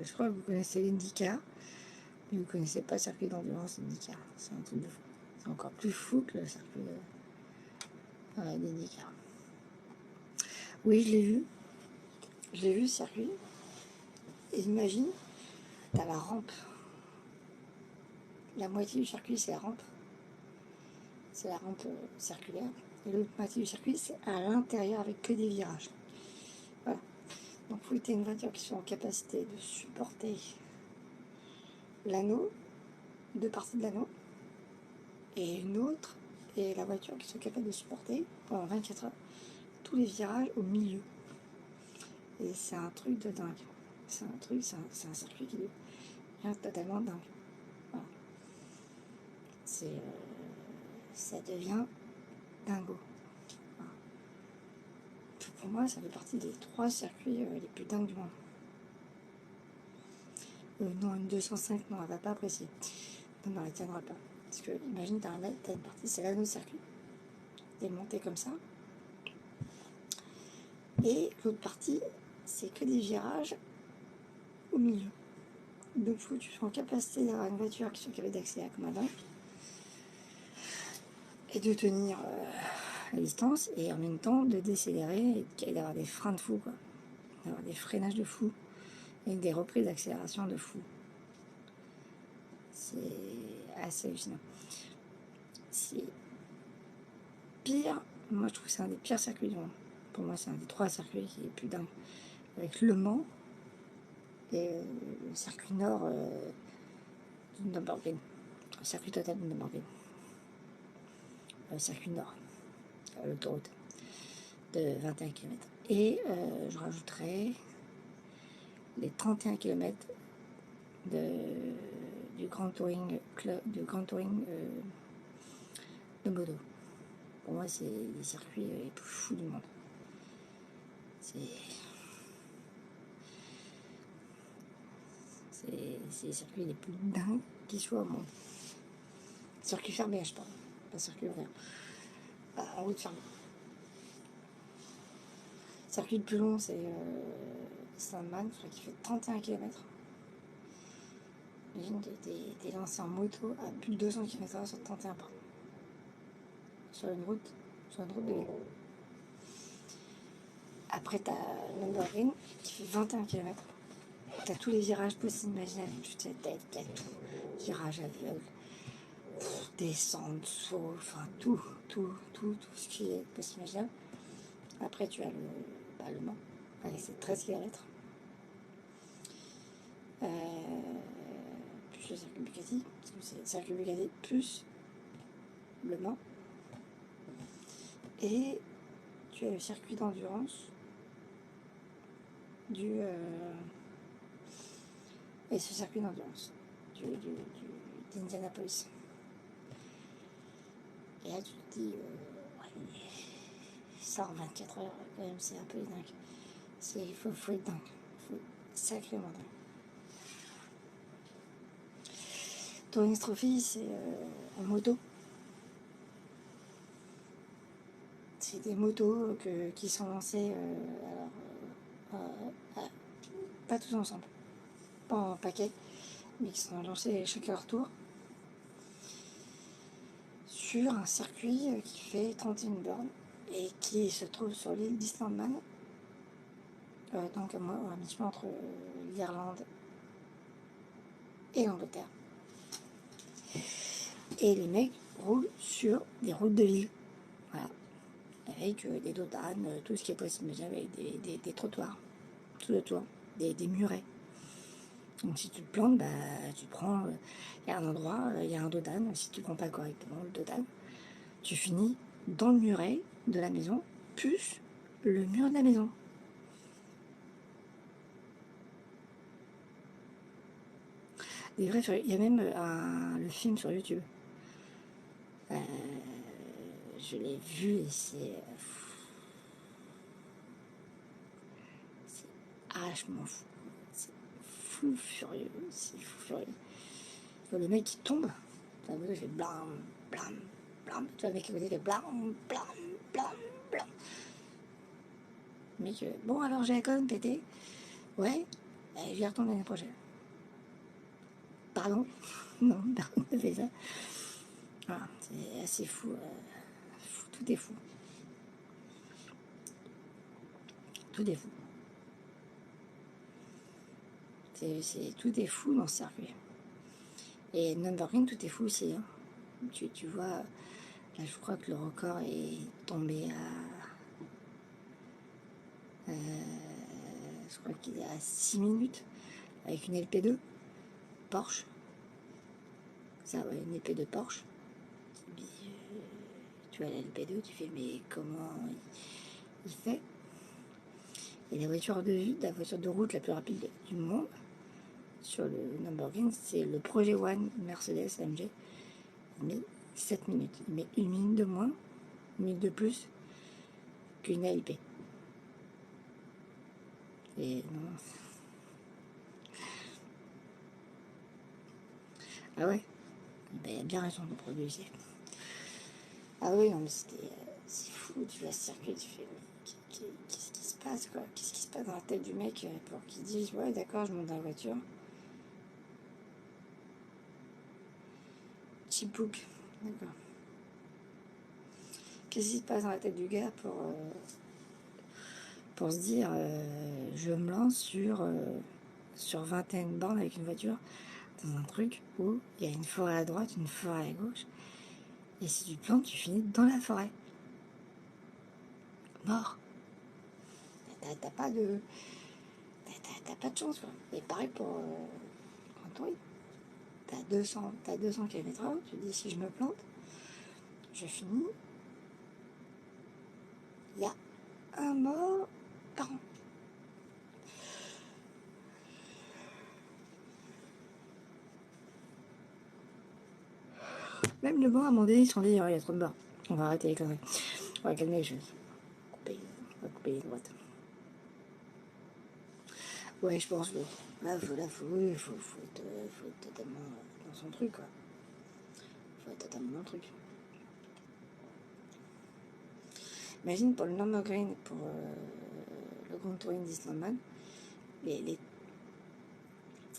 Speaker 1: Je crois que vous connaissez l'IndyCar, mais vous ne connaissez pas le circuit d'endurance IndyCar. C'est un truc de fou. C'est encore plus fou que le circuit d'IndyCar. Oui, je l'ai vu. Je l'ai vu, le circuit. Et imagine, tu as la rampe. La moitié du circuit, c'est la rampe. C'est la rampe circulaire. Et l'autre moitié du circuit, c'est à l'intérieur avec que des virages. Voilà. Donc, il faut que tu aies une voiture qui soit en capacité de supporter l'anneau, deux parties de l'anneau, et une autre, et la voiture qui soit capable de supporter pendant 24 heures tous les virages au milieu. Et c'est un truc de dingue. C'est un circuit qui devient totalement dingue. Voilà. Ça devient dingo. Voilà. Pour moi, ça fait partie des 3 circuits les plus dingues du monde. Non, une 205, non, elle va pas apprécier. Non, elle tiendra pas. Parce que, imagine, t'as une partie, c'est l'anneau circuit. T'es monté comme ça. Et l'autre partie, c'est que des virages au milieu. Donc, il faut que tu sois en capacité d'avoir une voiture qui soit capable d'accélérer comme un dingue et de tenir la distance et en même temps de décélérer et d'avoir des freins de fou, quoi. D'avoir des freinages de fou avec des reprises d'accélération de fou. C'est assez hallucinant. C'est pire, moi je trouve que c'est un des pires circuits du monde. Pour moi, c'est un des 3 circuits qui est plus dingue. Avec Le Mans et le circuit nord du Nürburgring. Le circuit total du Nürburgring. Le circuit nord, l'autoroute de 21 km. Et je rajouterai les 31 km de Grand Touring Club, du Grand Touring de moto. Pour moi, c'est les circuits les plus fous du monde. C'est les circuits les plus dingues qui soient au monde. Circuit fermé, je parle, pas circuit ouvert. En route fermée. Le circuit le plus long, c'est Sandman, je crois qu'il fait 31 km. Imagine, t'es lancé en moto à plus de 200 km/h sur 31 pas. Sur une route de vélo. Après, t'as Nürburgring qui fait 21 km. T'as tous les virages possibles, imaginables. T'as tout. Virage aveugle, descente, saut, enfin tout ce qui est possible, imaginable. Après, tu as le Mans, avec ses 13 km. Plus le circuit Bugatti, parce que c'est le circuit Bugatti plus le Mans. Et tu as le circuit d'endurance et ce circuit d'endurance d'Indianapolis. Et là, tu te dis, ouais, ça en 24 heures, quand même, c'est un peu dingue. Il faut être dingue. Il faut être sacrément dingue. Touring Trophy, c'est en moto. C'est des motos qui sont lancées, pas tous ensemble, pas en paquet, mais qui sont lancées chacun à leur tour sur un circuit qui fait 31 bornes et qui se trouve sur l'île d'Islandman, donc à mi-chemin entre l'Irlande et l'Angleterre. Et les mecs roulent sur des routes de ville, voilà, avec des dodanes, tout ce qui est possible, avec des trottoirs tout autour, des murets. Donc si tu te plantes, tu prends, il y a un endroit, il y a un dodane, si tu ne prends pas correctement le dodane, tu finis dans le muret de la maison, plus le mur de la maison. Des vrais, il y a même le film sur YouTube. Je l'ai vu et c'est arrachement fou. C'est fou furieux. C'est fou furieux. Le mec qui tombe, la moto fait blam, blam, blam. Tu vois, le mec à côté fait blam, blam, blam, blam. Le mec, bon alors j'ai la conne pété. Ouais, je vais retourner l'année prochaine. Pardon? Non, personne ne fait ça. Voilà, c'est assez fou, tout est fou. Tout est fou. Tout est fou dans ce circuit. Et Nürburgring, tout est fou aussi. Hein. Tu vois, là je crois que le record est tombé je crois qu'il est à 6 minutes avec une LP2 Porsche. Ça, ouais, une LP2 Porsche. Puis, tu vois la LP2, tu fais mais comment il fait? Et la voiture de route la plus rapide du monde sur le Nürburgring, c'est le Projet One Mercedes AMG. Il met 7 minutes. Il met 1 minute de moins, 1 minute de plus qu'une ALP. Et non. Ah ouais, ben, il a bien raison de produire. Ah oui, non, mais c'est fou, tu vas circuler, tu fais, mais qu'est-ce qui se passe, quoi? Qu'est-ce qui se passe dans la tête du mec pour qu'il dise, ouais, d'accord, je monte dans la voiture. Chipbook, d'accord. Qu'est-ce qui se passe dans la tête du gars pour se dire, je me lance sur 21 bornes avec une voiture dans un truc où il y a une forêt à droite, une forêt à gauche, et si tu te plantes, tu finis dans la forêt. Mort. T'as pas de chance, quoi. Et pareil pour Android. T'as 200 km/h, tu dis si je me plante, je finis, il y a un mort par an. Même le banc, à un moment donné, ils se sont dit, oh, il y a trop de barres. On va arrêter les conneries. On va calmer les choses. On va couper les droites. Ouais, je pense que oui, faut être totalement dans son truc, quoi. Faut être totalement dans le truc. Imagine pour le Nürburgring, pour le Grand Touring d'Islande, les, les,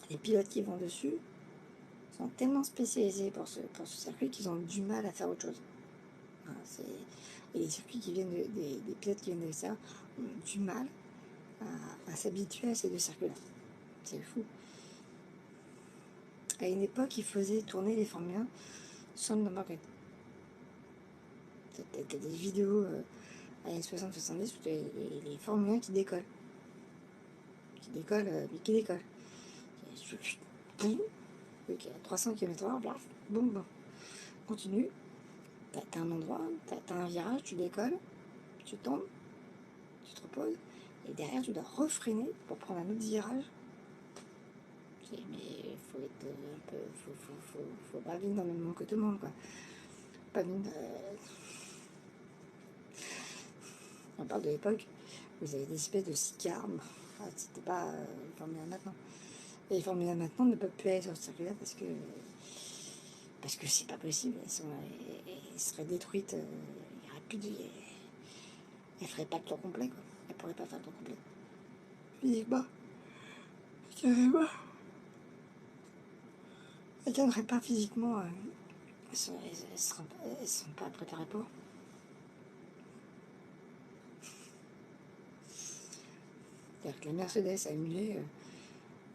Speaker 1: les pilotes qui vont dessus sont tellement spécialisés pour ce circuit qu'ils ont du mal à faire autre chose. Enfin, et les circuits qui viennent des pilotes qui viennent de l'extérieur ont du mal à s'habituer à ces deux circuits-là. C'est fou. À une époque, ils faisaient tourner les Formule 1 sur le Nürburgring. T'as des vidéos années 60-70 où t'as les Formule 1 qui décollent. Mais qui décollent. Boum, ok, 300 km/h, blaf, boum, boum. Continue. T'as un endroit, t'as un virage, tu décolles, tu tombes, tu te reposes, et derrière tu dois refreiner pour prendre un autre virage. Mais faut être un peu. Faut pas vivre dans le même monde que tout le monde, quoi. Pas vivre. On parle de l'époque où vous avez des espèces de sicarmes. Enfin, c'était pas les Formule 1 maintenant. Et les Formule 1 maintenant ne peuvent plus aller sur ce circuit-là parce que c'est pas possible. Elles seraient détruites. Il n'y aurait plus de. Elles feraient pas le tour complet, quoi. Elles pourraient pas faire le tour complet. Physiquement, je dirais pas. Elles tiendraient pas physiquement. Elles sont pas préparées pour. C'est-à-dire que la Mercedes AMG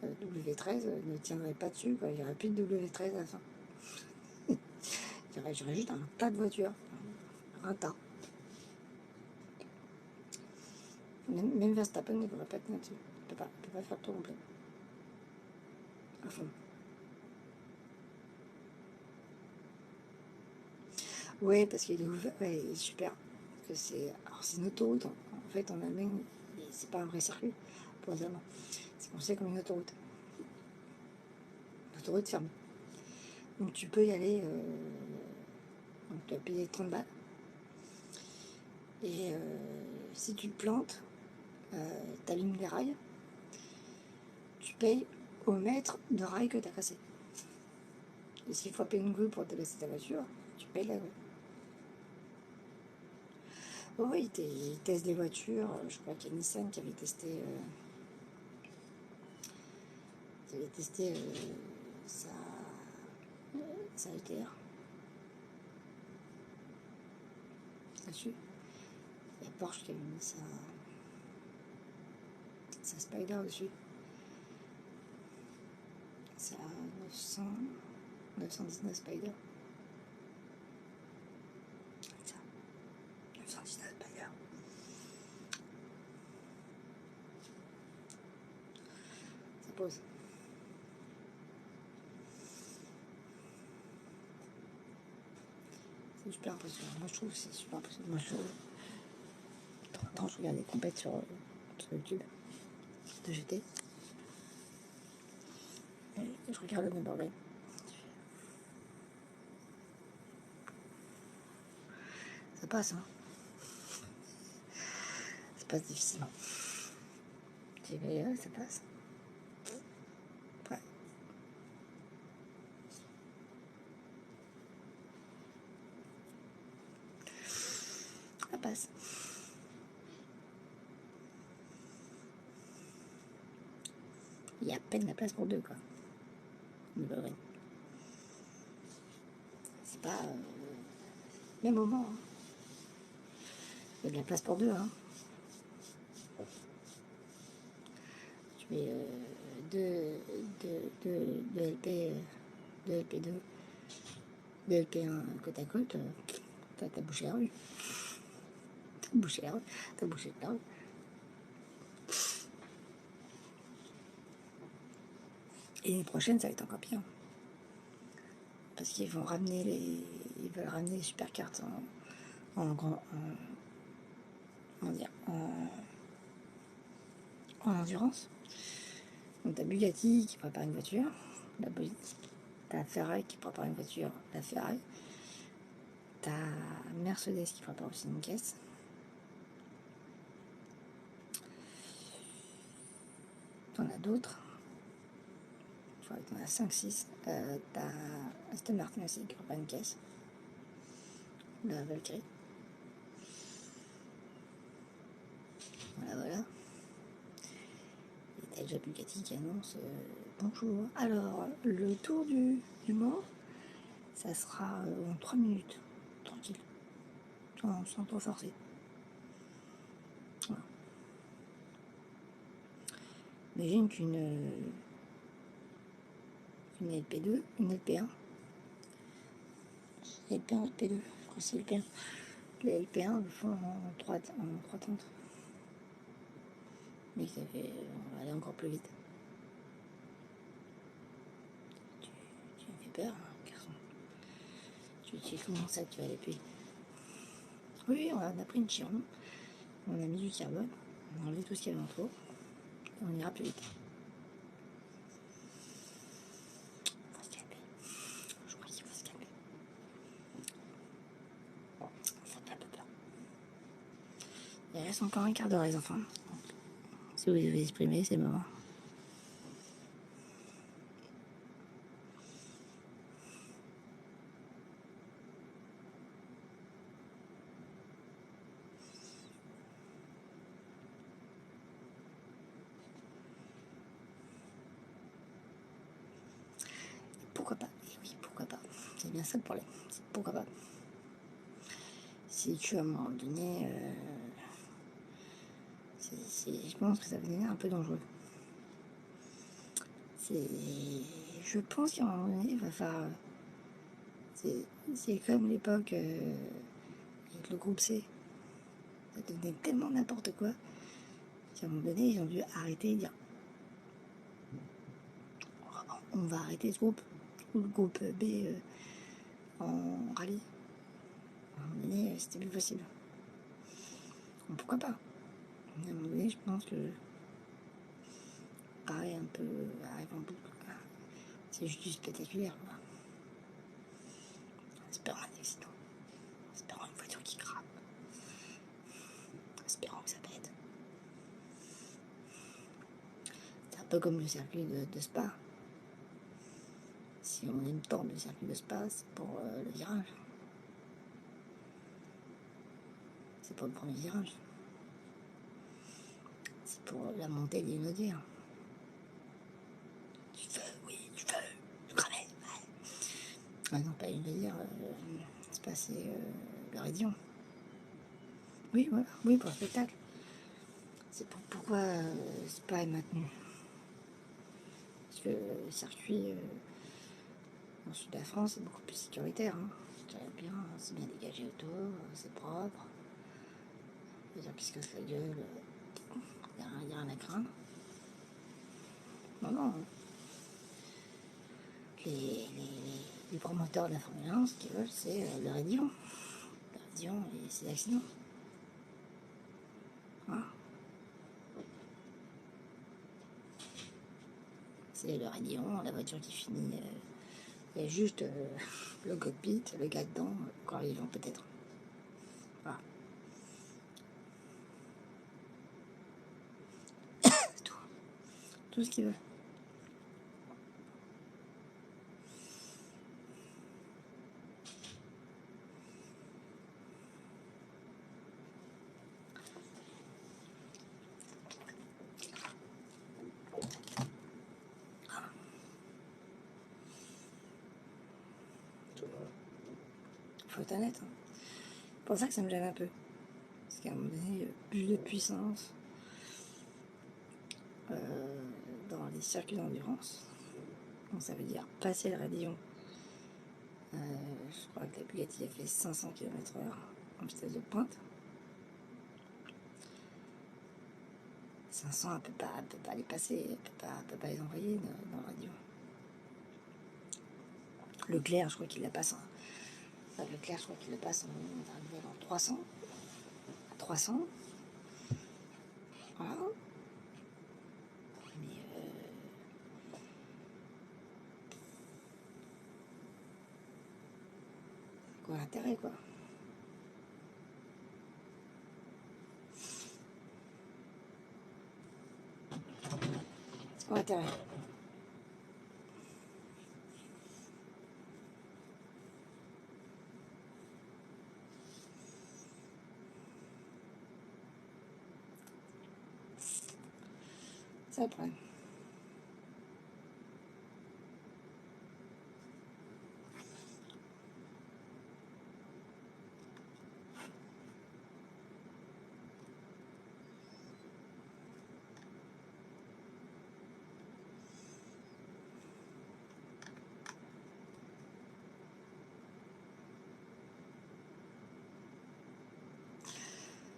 Speaker 1: W13 ne tiendrait pas dessus, quoi. Il n'y aurait plus de W13 à la fin. J'aurais juste un tas de voitures. Un tas. Même Verstappen ne pourrait pas tenir dessus. Il ne peut pas faire le tour complet. À fond. Ouais, parce qu'il est ouvert. Ouais, il est super. Alors, c'est une autoroute. En fait, en Allemagne, c'est pas un vrai circuit pour les Allemands. C'est considéré comme une autoroute. Une autoroute fermée. Donc, tu peux y aller. Donc, tu vas payer 30 balles. Et si tu te plantes, tu allumes les rails. Tu payes au mètre de rail que tu as cassé. Et s'il faut payer une grue pour délaisser ta voiture, tu payes la grue. Oh, oui, ils testent des voitures. Je crois qu'il y a Nissan qui avait testé, sa, sa ETR là-dessus. Il y a Porsche qui avait mis sa Spider dessus. C'est à 919 Spider. Ça, 919 Spider. Ça pose. C'est super impressionnant. Moi, je trouve que c'est super impressionnant. Moi, de temps en temps, je regarde des compètes sur YouTube de GT. Et je regarde le Nürburgring. Ça passe, hein. Ça passe difficilement. Tu dis, ouais, ça passe. Ouais. Ça passe. Il y a à peine la place pour deux, quoi. Nürburgring. C'est pas même moment. Hein. Il y a de la place pour deux, hein. Tu mets deux LP, deux LP2, deux LP1 côte à côte, t'as bouché la rue. T'as bouché la rue. T'as bouché la rue. Et l'année prochaine, ça va être encore pire. Parce qu'ils vont ramener ils veulent ramener les supercartes en endurance. Donc t'as Bugatti qui prépare une voiture, t'as Ferrari qui prépare une voiture, la Ferrari. t'as Mercedes qui prépare aussi une caisse. T'en as d'autres. Je crois que t'en as 5-6. T'as Aston Martin aussi qui prépare une caisse. La Valkyrie. Voilà. Et t'as déjà Bugatti qui annonce bonjour. Alors, le tour du Mans, ça sera en 3 minutes. Tranquille. Sans trop forcer. Voilà. Imagine qu'une LP2, une LP1, LP1, LP2, je crois que c'est LP1. Les LP1 le font en 3 temps. Mais ça fait aller encore plus vite. Tu me fais peur, hein, garçon. Tu sais comment ça tu vas aller plus vite. Oui, on a pris une Chiron, on a mis du carbone, on a enlevé tout ce qu'il y avait en trop, et on ira plus vite. Faut se calmer. Je crois qu'il faut se calmer. Ça fait un peu peur. Il reste encore un quart d'heure, les enfants. Si vous vous exprimez, c'est le moment. Pourquoi pas? Et oui, pourquoi pas? C'est bien ça le problème. C'est pourquoi pas? Si tu, à un moment donné, je pense que ça va devenir un peu dangereux. Je pense qu'à un moment donné, il va falloir. C'est comme l'époque avec le groupe C. Ça devenait tellement n'importe quoi qu'à un moment donné, ils ont dû arrêter et dire on va arrêter ce groupe. Ou le groupe B en rallye. À un moment donné, c'était plus possible. Donc, pourquoi pas? À un moment donné, je pense que pareil, un peu arrive en boucle. C'est juste spectaculaire. Espérant un accident. Espérant une voiture qui crame. Espérant que ça pète. C'est un peu comme le circuit de Spa. Si on aime tant le circuit de Spa, c'est pour le virage. C'est pour le premier virage. C'est pour la montée des Naudières. Du feu, oui, du feu. Du cramer, ouais. Ah non, pas une Naudière. C'est passé le Rédion. Oui, voilà. Oui, pour le spectacle. C'est pourquoi Spa est maintenu. Parce que le circuit dans le sud de la France est beaucoup plus sécuritaire. Hein. C'est bien dégagé autour, c'est propre. Les gens qui se cassent la gueule, il n'y a rien à craindre. Non. Les promoteurs de la Formule 1, ce qu'ils veulent, c'est le Rédion. Le Rédion et ses accidents. Hein, c'est le Rédion, la voiture qui finit. Il y a juste le cockpit, le gars dedans, encore vivant peut-être. Voilà. C'est tout. Tout ce qu'ils veulent. Faut être honnête. Hein. C'est pour ça que ça me gêne un peu. Parce qu'à un moment donné, plus de puissance dans les circuits d'endurance. Donc ça veut dire passer le Rédillon. Je crois que la Bugatti a fait 500 km/h en vitesse de pointe. 500, elle peut pas les passer, elle peut pas les envoyer dans le Rédillon. Leclerc, je crois qu'il la passe. Leclerc, je crois qu'il le passe en 300. À 300. Voilà. Mais quoi l'intérêt, quoi. intérêt. C'est le problème.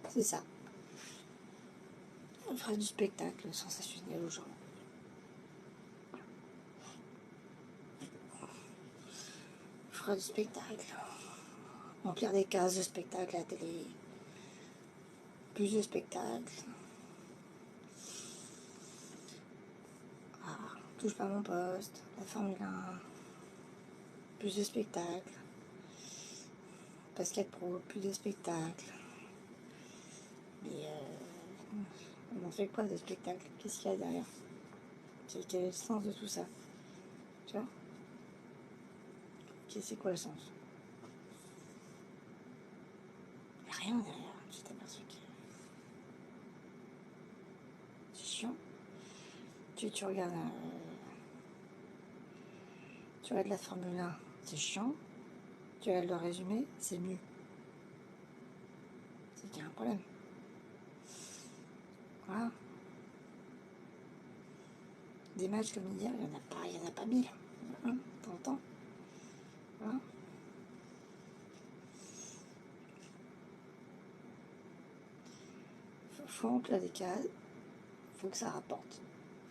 Speaker 1: C'est ça. On fera du spectacle sensationnel aux gens. On fera du spectacle. Remplir des cases de spectacle à la télé. Plus de spectacles. Ah, touche pas mon poste. La Formule 1. Plus de spectacles. Basket Pro, plus de spectacles. Mais on en fait quoi de spectacle? Qu'est-ce qu'il y a derrière? Quel est le sens de tout ça? Tu vois? C'est quoi le sens? Il n'y a rien derrière. Tu t'es aperçu que c'est chiant. Tu regardes la Formule 1, c'est chiant. Tu regardes le résumé, c'est mieux. C'est qu'il y a un problème. Voilà. Des matchs comme hier, il y en a pas mille. Hein, t'entends? Voilà. Faut remplir des cases. Faut que ça rapporte.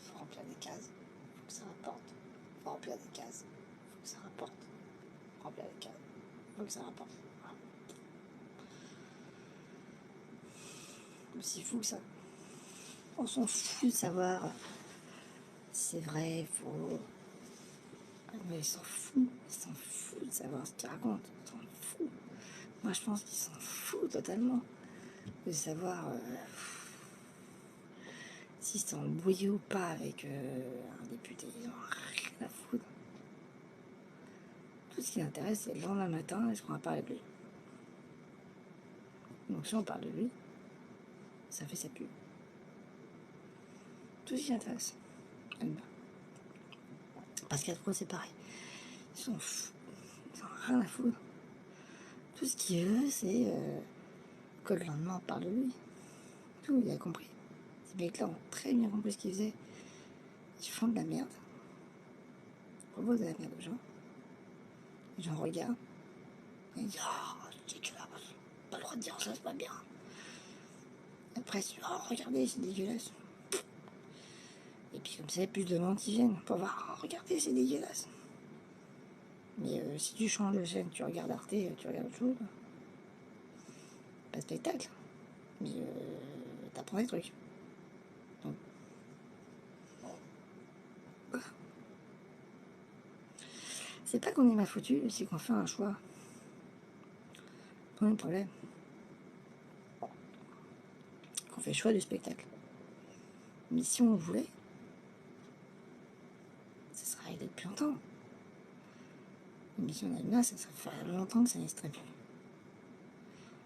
Speaker 1: Faut remplir des cases. Faut que ça rapporte. Faut remplir des cases. Faut que ça rapporte. Remplir des cases. Faut que ça rapporte. Voilà. C'est fou ça. On s'en fout de savoir si c'est vrai, faux. Mais ils s'en foutent de savoir ce qu'ils racontent, ils s'en foutent. Moi je pense qu'ils s'en foutent totalement de savoir s'ils sont embrouillés ou pas avec un député, ils n'ont rien à foutre. Tout ce qui l'intéresse, c'est le lendemain matin, est-ce qu'on va parler de lui. Donc si on parle de lui, ça fait sa pub. Tout ce qui l'intéresse. Parce qu'après c'est pareil. Ils s'en foutent. Ils n'ont rien à foutre. Tout ce qu'il veut, c'est que le lendemain on parle de lui. Tout, il a compris. Ces mecs-là ont très bien compris ce qu'ils faisaient. Ils font de la merde. Ils proposent de la merde aux gens. Les gens regardent. Et ils disent oh, c'est dégueulasse. Pas le droit de dire ça, c'est pas bien. Après, oh, regardez, c'est dégueulasse. Et puis, comme ça, il y a plus de monde qui viennent pour voir oh, regardez, c'est dégueulasse. Mais si tu changes de chaîne, tu regardes Arte, tu regardes autre chose. Pas de spectacle. Mais t'apprends des trucs. Donc, c'est pas qu'on est mal foutu, c'est qu'on fait un choix. Pas le problème. Qu'on fait le choix du spectacle. Mais si on voulait, ça serait réglé depuis longtemps. L'émission d'Aluna, ça fait longtemps que ça n'existerait plus.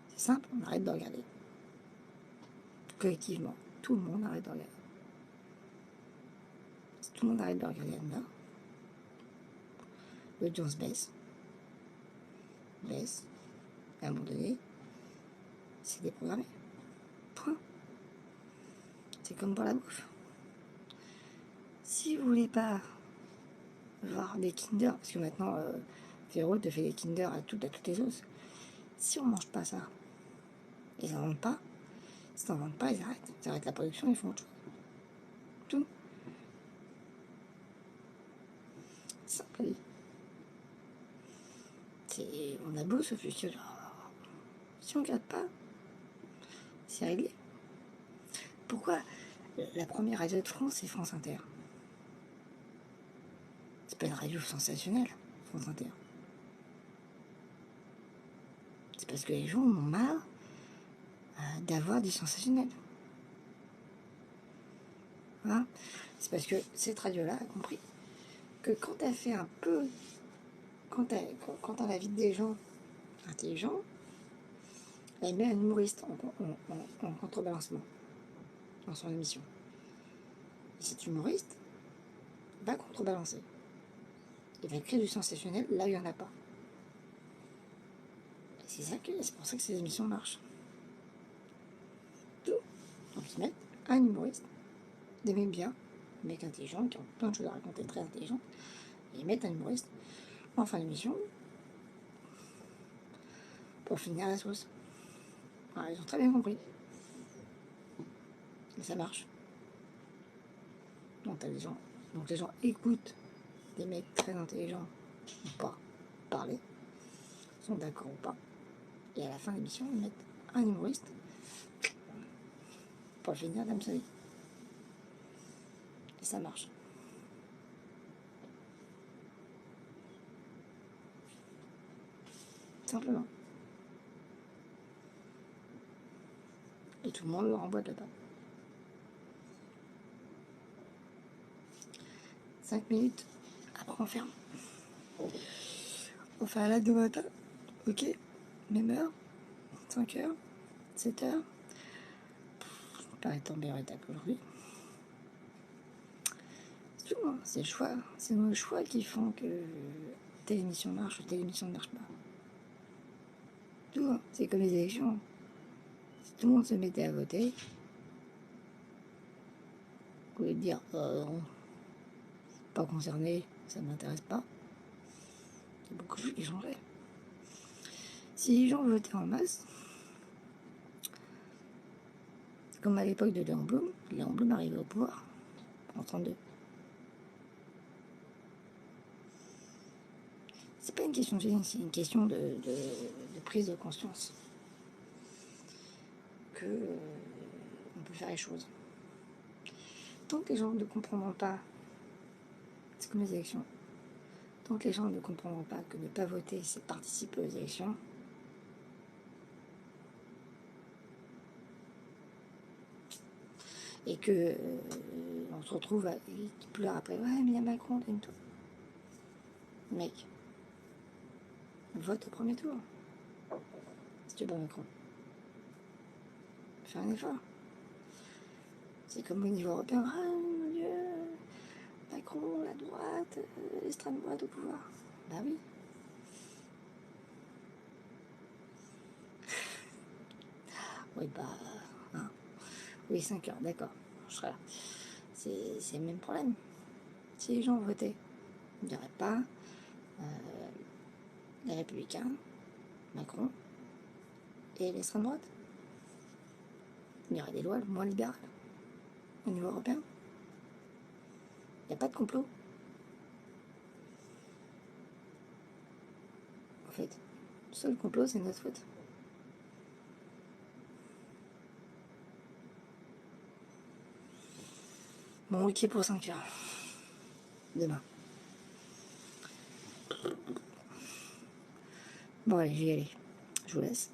Speaker 1: C'est simple, on arrête de regarder. Collectivement, tout le monde arrête de regarder. Si tout le monde arrête de regarder Aluna, l'audience baisse. Et à un moment donné, c'est déprogrammé. Point. C'est comme pour la bouffe. Si vous voulez pas voir des Kinder, parce que maintenant, Véro te fait des Kinder à toutes les sauces. Si on mange pas ça, ils n'en vendent pas. S'ils n'en vendent pas, ils arrêtent. Ils arrêtent la production, ils font autre chose. Tout. Simple. On a beau se fusionner. Si on ne regarde pas, c'est réglé. Pourquoi la première radio de France, c'est France Inter? C'est pas une radio sensationnelle, France Inter. C'est parce que les gens en ont marre d'avoir du sensationnel. Hein, c'est parce que cette radio-là a compris que quand tu as fait un peu, quand tu as la vie des gens intelligents, elle met un humoriste en contrebalancement dans son émission. Et cet humoriste va contrebalancer. Il va créer du sensationnel là où il n'y en a pas. Et c'est pour ça que ces émissions marchent. Tout. Donc ils mettent un humoriste, des mecs bien, des mecs intelligents, qui ont plein de choses à raconter, très intelligents, et ils mettent un humoriste en fin d'émission pour finir la sauce. Alors, ils ont très bien compris. Et ça marche. Donc les gens écoutent des mecs très intelligents ou pas parler, sont d'accord ou pas. Et à la fin de l'émission, ils mettent un humoriste pour finir d'âme sa vie. Et ça marche. Simplement. Et tout le monde leur envoie de là-bas. 5 minutes, après on ferme. On fait un live de matin. Ok. Même heure. 5 heures. 7 heures. Pas tomber en rétac aujourd'hui. C'est tout, hein. C'est le choix. C'est nos choix qui font que telle émission marche ou telle émission ne marche pas. Tout, hein. C'est comme les élections. Si tout le monde se mettait à voter, vous pouvez dire non, pas concerné, ça ne m'intéresse pas. Il y a beaucoup de choses qui changeraient. Si les gens votaient en masse, comme à l'époque de Léon Blum arrivait au pouvoir en 32. C'est pas une question de génie, c'est une question de prise de conscience que on peut faire les choses. Tant que les gens ne comprendront pas, c'est comme les élections, tant que les gens ne comprendront pas que ne pas voter, c'est participer aux élections, et que on se retrouve à pleure après, ouais mais il y a Macron, donne-toi. Mec, vote au premier tour. Si tu veux pas Macron, fais un effort. C'est comme au niveau européen, ah mon Dieu, Macron, la droite, l'extrême droite au pouvoir. Bah oui. Oui, bah, hein. Oui, 5 heures, d'accord. Je serai là. C'est le même problème. Si les gens votaient, il n'y aurait pas les Républicains, Macron et l'extrême droite. Il y aurait des lois moins libérales au niveau européen. Il n'y a pas de complot. En fait, le seul complot, c'est notre faute. Bon, ok pour 5 heures. Demain. Bon, allez, je vais y aller. Je vous laisse.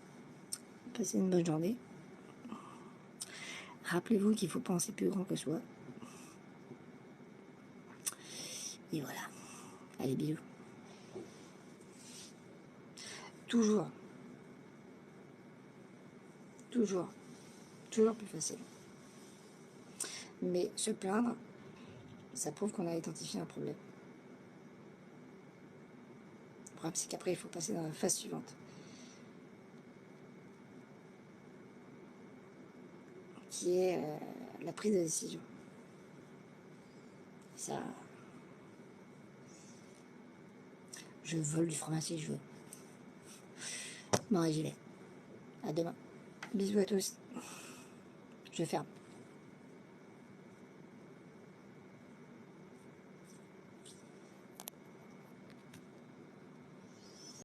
Speaker 1: Passez une bonne journée. Rappelez-vous qu'il faut penser plus grand que soi. Et voilà. Allez, bisous. Toujours. Toujours. Toujours plus facile. Mais se plaindre, ça prouve qu'on a identifié un problème. Le problème, c'est qu'après, il faut passer dans la phase suivante, qui est la prise de décision. Ça, je vole du fromage si je veux. Bon, j'y vais. À demain. Bisous à tous. Je ferme.